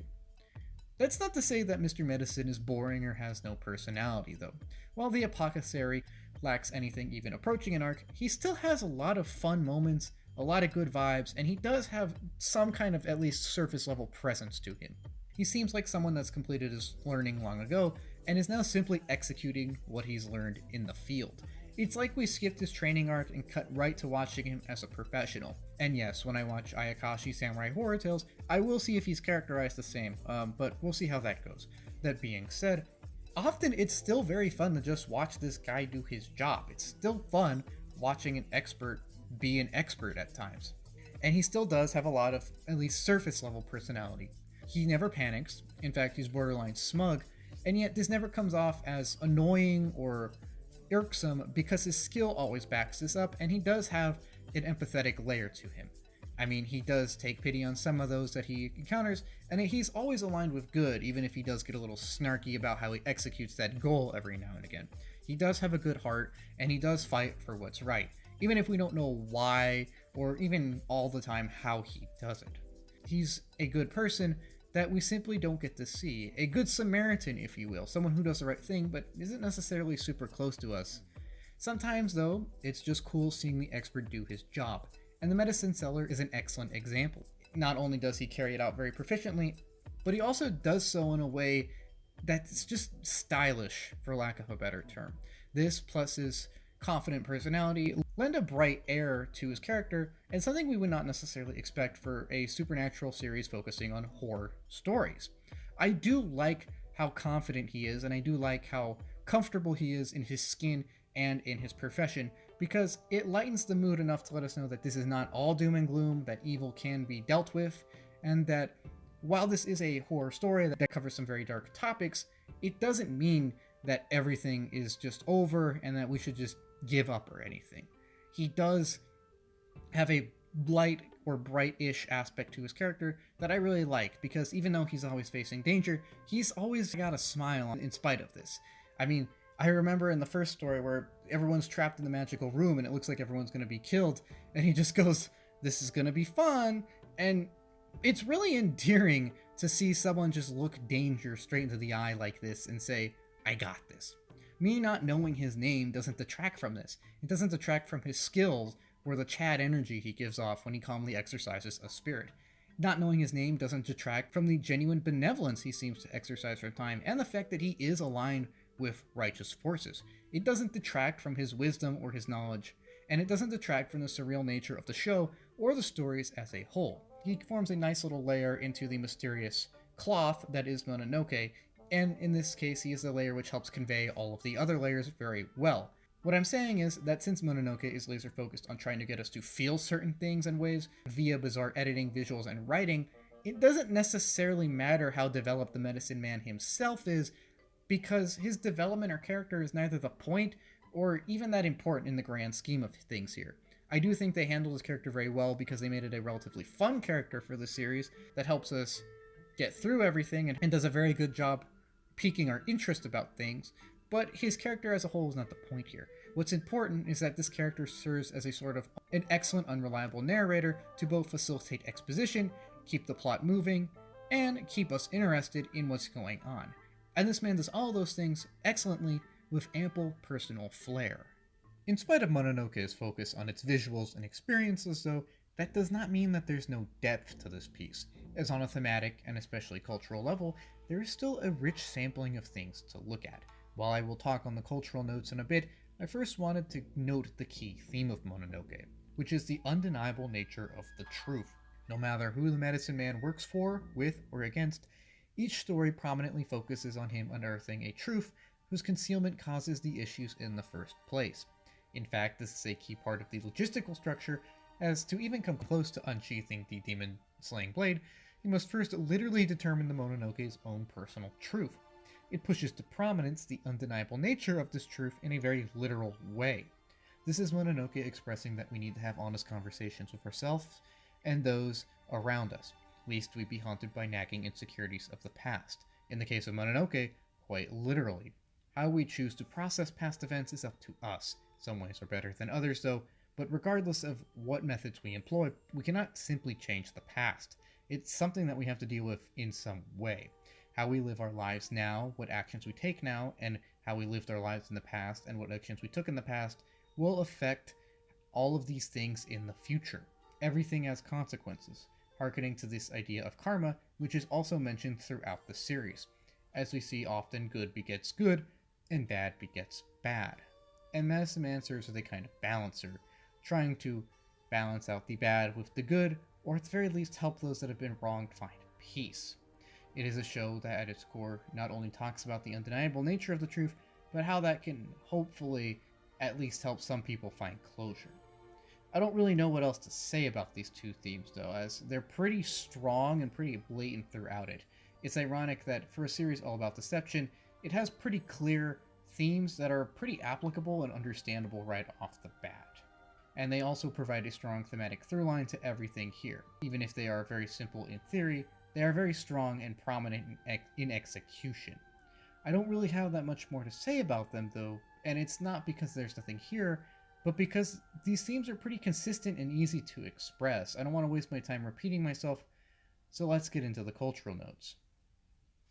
That's not to say that Mr. Medicine is boring or has no personality, though. While the Apothecary lacks anything even approaching an arc, he still has a lot of fun moments, a lot of good vibes, and he does have some kind of at least surface level presence to him. He seems like someone that's completed his learning long ago and is now simply executing what he's learned in the field. It's like we skipped his training arc and cut right to watching him as a professional. And yes, when I watch Ayakashi Samurai Horror Tales, I will see if he's characterized the same, but we'll see how that goes. That being said, often it's still very fun to just watch this guy do his job. It's still fun watching an expert be an expert at times. And he still does have a lot of, at least surface level personality. He never panics, in fact he's borderline smug, and yet this never comes off as annoying or irksome because his skill always backs this up and he does have an empathetic layer to him. I mean, he does take pity on some of those that he encounters, and he's always aligned with good, even if he does get a little snarky about how he executes that goal every now and again. He does have a good heart, and he does fight for what's right, even if we don't know why, or even all the time how he does it. He's a good person that we simply don't get to see. A good Samaritan, if you will, someone who does the right thing, but isn't necessarily super close to us. Sometimes, though, it's just cool seeing the expert do his job, and the medicine seller is an excellent example. Not only does he carry it out very proficiently, but he also does so in a way that's just stylish, for lack of a better term. This, plus his confident personality, lend a bright air to his character, and something we would not necessarily expect for a supernatural series focusing on horror stories. I do like how confident he is, and I do like how comfortable he is in his skin and in his profession, because it lightens the mood enough to let us know that this is not all doom and gloom, that evil can be dealt with, and that while this is a horror story that covers some very dark topics, it doesn't mean that everything is just over and that we should just give up or anything. He does have a light or bright-ish aspect to his character that I really like, because even though he's always facing danger, he's always got a smile in spite of this. I mean, I remember in the first story where everyone's trapped in the magical room and it looks like everyone's going to be killed, and he just goes, "This is going to be fun," and it's really endearing to see someone just look danger straight into the eye like this and say, "I got this." Me not knowing his name doesn't detract from this. It doesn't detract from his skills or the Chad energy he gives off when he calmly exercises a spirit. Not knowing his name doesn't detract from the genuine benevolence he seems to exercise for time and the fact that he is aligned with righteous forces. It doesn't detract from his wisdom or his knowledge, and it doesn't detract from the surreal nature of the show or the stories as a whole. He forms a nice little layer into the mysterious cloth that is Mononoke, and in this case, he is a layer which helps convey all of the other layers very well. What I'm saying is that since Mononoke is laser focused on trying to get us to feel certain things and ways via bizarre editing, visuals, and writing, it doesn't necessarily matter how developed the medicine man himself is, because his development or character is neither the point or even that important in the grand scheme of things here. I do think they handled his character very well because they made it a relatively fun character for the series that helps us get through everything and does a very good job piquing our interest about things, but his character as a whole is not the point here. What's important is that this character serves as a sort of an excellent unreliable narrator to both facilitate exposition, keep the plot moving, and keep us interested in what's going on. And this man does all those things excellently with ample personal flair. In spite of Mononoke's focus on its visuals and experiences, though, that does not mean that there's no depth to this piece, as on a thematic and especially cultural level, there is still a rich sampling of things to look at. While I will talk on the cultural notes in a bit, I first wanted to note the key theme of Mononoke, which is the undeniable nature of the truth. No matter who the medicine man works for, with, or against, each story prominently focuses on him unearthing a truth whose concealment causes the issues in the first place. In fact, this is a key part of the logistical structure, as to even come close to unsheathing the demon-slaying blade, you must first literally determine the Mononoke's own personal truth. It pushes to prominence the undeniable nature of this truth in a very literal way. This is Mononoke expressing that we need to have honest conversations with ourselves and those around us, lest we be haunted by nagging insecurities of the past. In the case of Mononoke, quite literally. How we choose to process past events is up to us. Some ways are better than others, though, but regardless of what methods we employ, we cannot simply change the past. It's something that we have to deal with in some way. How we live our lives now, what actions we take now, and how we lived our lives in the past, and what actions we took in the past, will affect all of these things in the future. Everything has consequences, hearkening to this idea of karma, which is also mentioned throughout the series. As we see, often good begets good, and bad begets bad. And Medicine Man serves as a kind of balancer, trying to balance out the bad with the good, or at the very least help those that have been wronged find peace. It is a show that at its core not only talks about the undeniable nature of the truth, but how that can hopefully at least help some people find closure. I don't really know what else to say about these two themes though, as they're pretty strong and pretty blatant throughout it. It's ironic that for a series all about deception, it has pretty clear themes that are pretty applicable and understandable right off the bat. And they also provide a strong thematic throughline to everything here. Even if they are very simple in theory, they are very strong and prominent in execution. I don't really have that much more to say about them though, and it's not because there's nothing here, but because these themes are pretty consistent and easy to express. I don't want to waste my time repeating myself, so let's get into the cultural notes.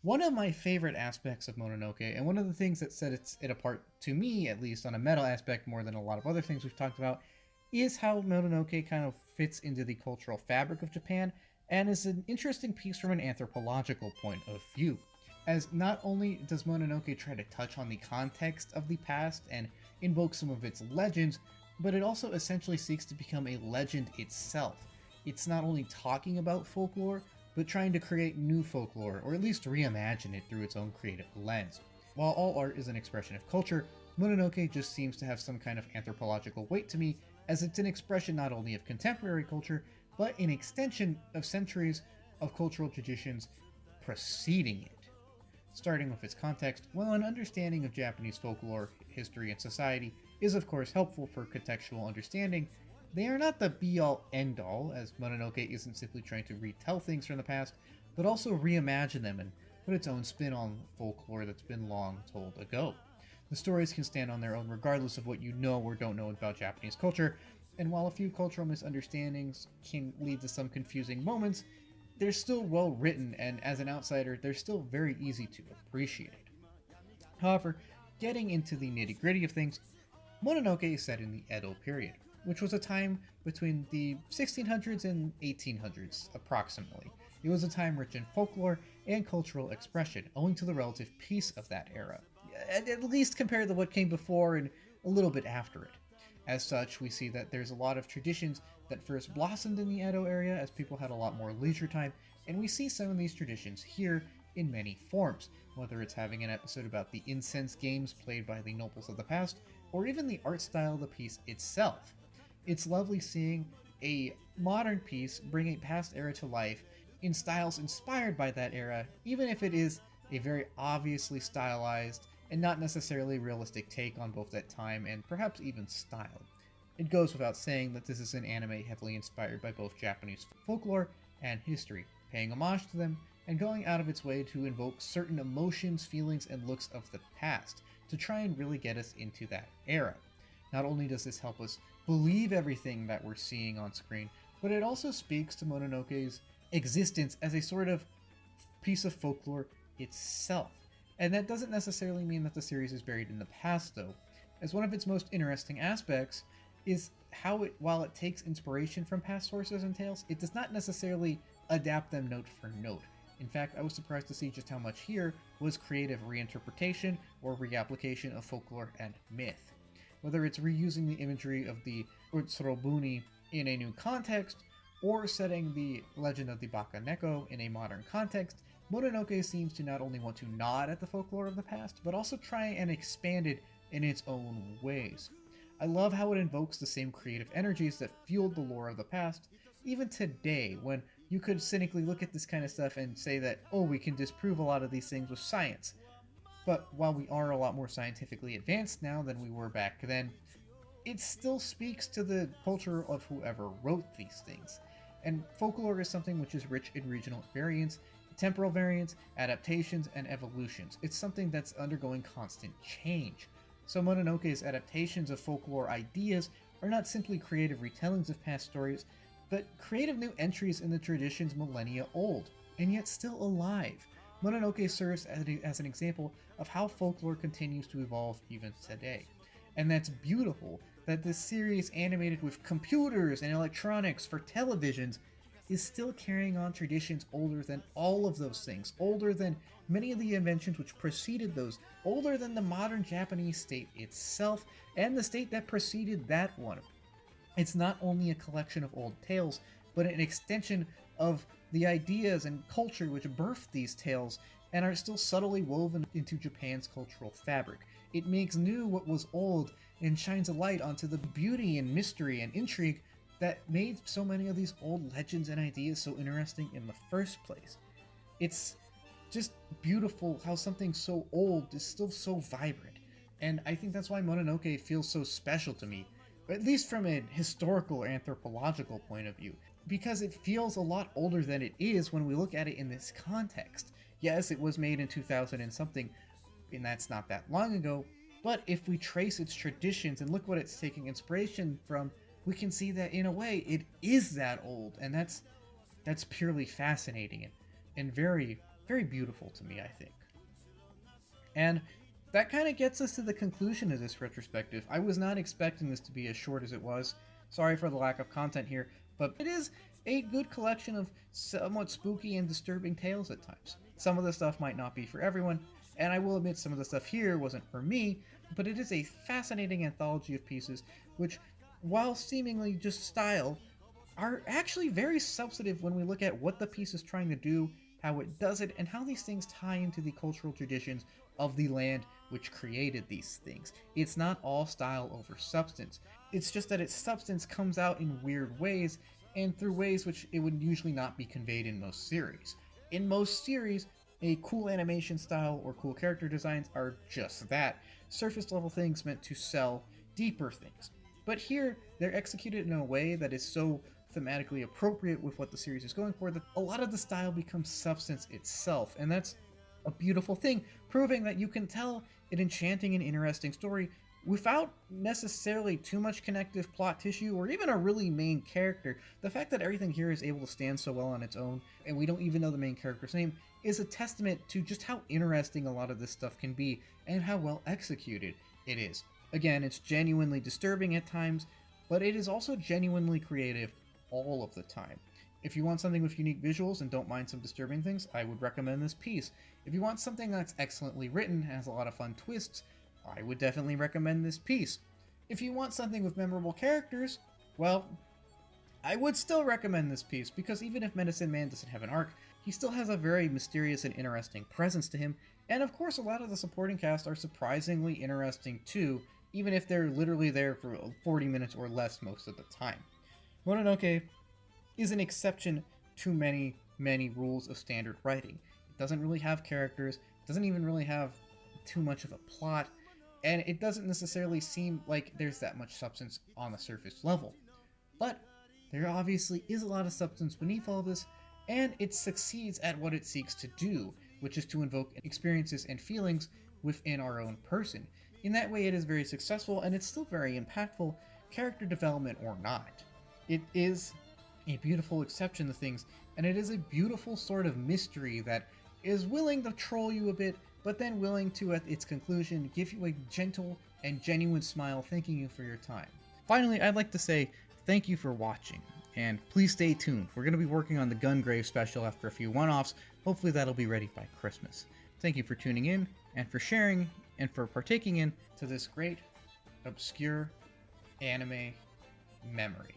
One of my favorite aspects of Mononoke, and one of the things that sets it apart to me, at least on a meta aspect more than a lot of other things we've talked about, is how Mononoke kind of fits into the cultural fabric of Japan, and is an interesting piece from an anthropological point of view. As not only does Mononoke try to touch on the context of the past and invoke some of its legends, but it also essentially seeks to become a legend itself. It's not only talking about folklore, but trying to create new folklore, or at least reimagine it through its own creative lens. While all art is an expression of culture, Mononoke just seems to have some kind of anthropological weight to me, as it's an expression not only of contemporary culture, but an extension of centuries of cultural traditions preceding it. Starting with its context, while an understanding of Japanese folklore, history, and society is of course helpful for contextual understanding, They are not the be-all end-all, as Mononoke isn't simply trying to retell things from the past, but also reimagine them and put its own spin on folklore that's been long told ago. The stories can stand on their own regardless of what you know or don't know about Japanese culture, and while a few cultural misunderstandings can lead to some confusing moments, they're still well written, and as an outsider, they're still very easy to appreciate. However, getting into the nitty gritty of things, Mononoke is set in the Edo period, which was a time between the 1600s and 1800s, approximately. It was a time rich in folklore and cultural expression, owing to the relative peace of that era, at least compared to what came before and a little bit after it. As such, we see that there's a lot of traditions that first blossomed in the Edo area as people had a lot more leisure time, and we see some of these traditions here in many forms, whether it's having an episode about the incense games played by the nobles of the past, or even the art style of the piece itself. It's lovely seeing a modern piece bring a past era to life in styles inspired by that era, even if it is a very obviously stylized and not necessarily realistic take on both that time and perhaps even style. It goes without saying that this is an anime heavily inspired by both Japanese folklore and history, paying homage to them and going out of its way to invoke certain emotions, feelings, and looks of the past to try and really get us into that era. Not only does this help us believe everything that we're seeing on screen, but it also speaks to Mononoke's existence as a sort of piece of folklore itself. And that doesn't necessarily mean that the series is buried in the past, though, as one of its most interesting aspects is how it, while it takes inspiration from past sources and tales, it does not necessarily adapt them note for note. In fact, I was surprised to see just how much here was creative reinterpretation or reapplication of folklore and myth. Whether it's reusing the imagery of the Utsurobuni in a new context, or setting the legend of the Bakaneko in a modern context, Mononoke seems to not only want to nod at the folklore of the past, but also try and expand it in its own ways. I love how it invokes the same creative energies that fueled the lore of the past, even today, when you could cynically look at this kind of stuff and say that, oh, we can disprove a lot of these things with science. But while we are a lot more scientifically advanced now than we were back then, it still speaks to the culture of whoever wrote these things. And folklore is something which is rich in regional variants, temporal variants, adaptations, and evolutions. It's something that's undergoing constant change. So Mononoke's adaptations of folklore ideas are not simply creative retellings of past stories, but creative new entries in the traditions millennia old, and yet still alive. Mononoke serves as an example of how folklore continues to evolve even today. And that's beautiful that this series, animated with computers and electronics for televisions, is still carrying on traditions older than all of those things, older than many of the inventions which preceded those, older than the modern Japanese state itself, and the state that preceded that one. It's not only a collection of old tales, but an extension of the ideas and culture which birthed these tales and are still subtly woven into Japan's cultural fabric. It makes new what was old and shines a light onto the beauty and mystery and intrigue that made so many of these old legends and ideas so interesting in the first place. It's just beautiful how something so old is still so vibrant, and I think that's why Mononoke feels so special to me, at least from a historical or anthropological point of view, because it feels a lot older than it is when we look at it in this context. Yes, it was made in 2000 and something, and that's not that long ago, but if we trace its traditions and look what it's taking inspiration from, we can see that in a way it is that old, and that's purely fascinating and very, very beautiful to me, I think. And that kind of gets us to the conclusion of this retrospective. I was not expecting this to be as short as it was. Sorry for the lack of content here, but it is a good collection of somewhat spooky and disturbing tales at times. Some of the stuff might not be for everyone, and I will admit some of the stuff here wasn't for me, but it is a fascinating anthology of pieces which, while seemingly just style, are actually very substantive when we look at what the piece is trying to do, how it does it, and how these things tie into the cultural traditions of the land which created these things. It's not all style over substance. It's just that its substance comes out in weird ways, and through ways which it would usually not be conveyed in most series. In most series, a cool animation style or cool character designs are just that, surface level things meant to sell deeper things. But here, they're executed in a way that is so thematically appropriate with what the series is going for that a lot of the style becomes substance itself, and that's a beautiful thing, proving that you can tell an enchanting and interesting story without necessarily too much connective plot tissue or even a really main character. The fact that everything here is able to stand so well on its own, and we don't even know the main character's name, is a testament to just how interesting a lot of this stuff can be and how well executed it is. Again, it's genuinely disturbing at times, but it is also genuinely creative all of the time. If you want something with unique visuals and don't mind some disturbing things, I would recommend this piece. If you want something that's excellently written and has a lot of fun twists, I would definitely recommend this piece. If you want something with memorable characters, well, I would still recommend this piece, because even if Medicine Man doesn't have an arc, he still has a very mysterious and interesting presence to him, and of course a lot of the supporting cast are surprisingly interesting too, even if they're literally there for 40 minutes or less most of the time. Mononoke is an exception to many, many rules of standard writing. It doesn't really have characters, it doesn't even really have too much of a plot, and it doesn't necessarily seem like there's that much substance on the surface level. But there obviously is a lot of substance beneath all this, and it succeeds at what it seeks to do, which is to invoke experiences and feelings within our own person. In that way, it is very successful, and it's still very impactful, character development or not. It is a beautiful exception to things, and it is a beautiful sort of mystery that is willing to troll you a bit, but then willing to, at its conclusion, give you a gentle and genuine smile thanking you for your time. Finally, I'd like to say thank you for watching, and please stay tuned. We're going to be working on the Gungrave special after a few one-offs. Hopefully that'll be ready by Christmas. Thank you for tuning in, and for sharing, and for partaking in to this great, obscure anime memory.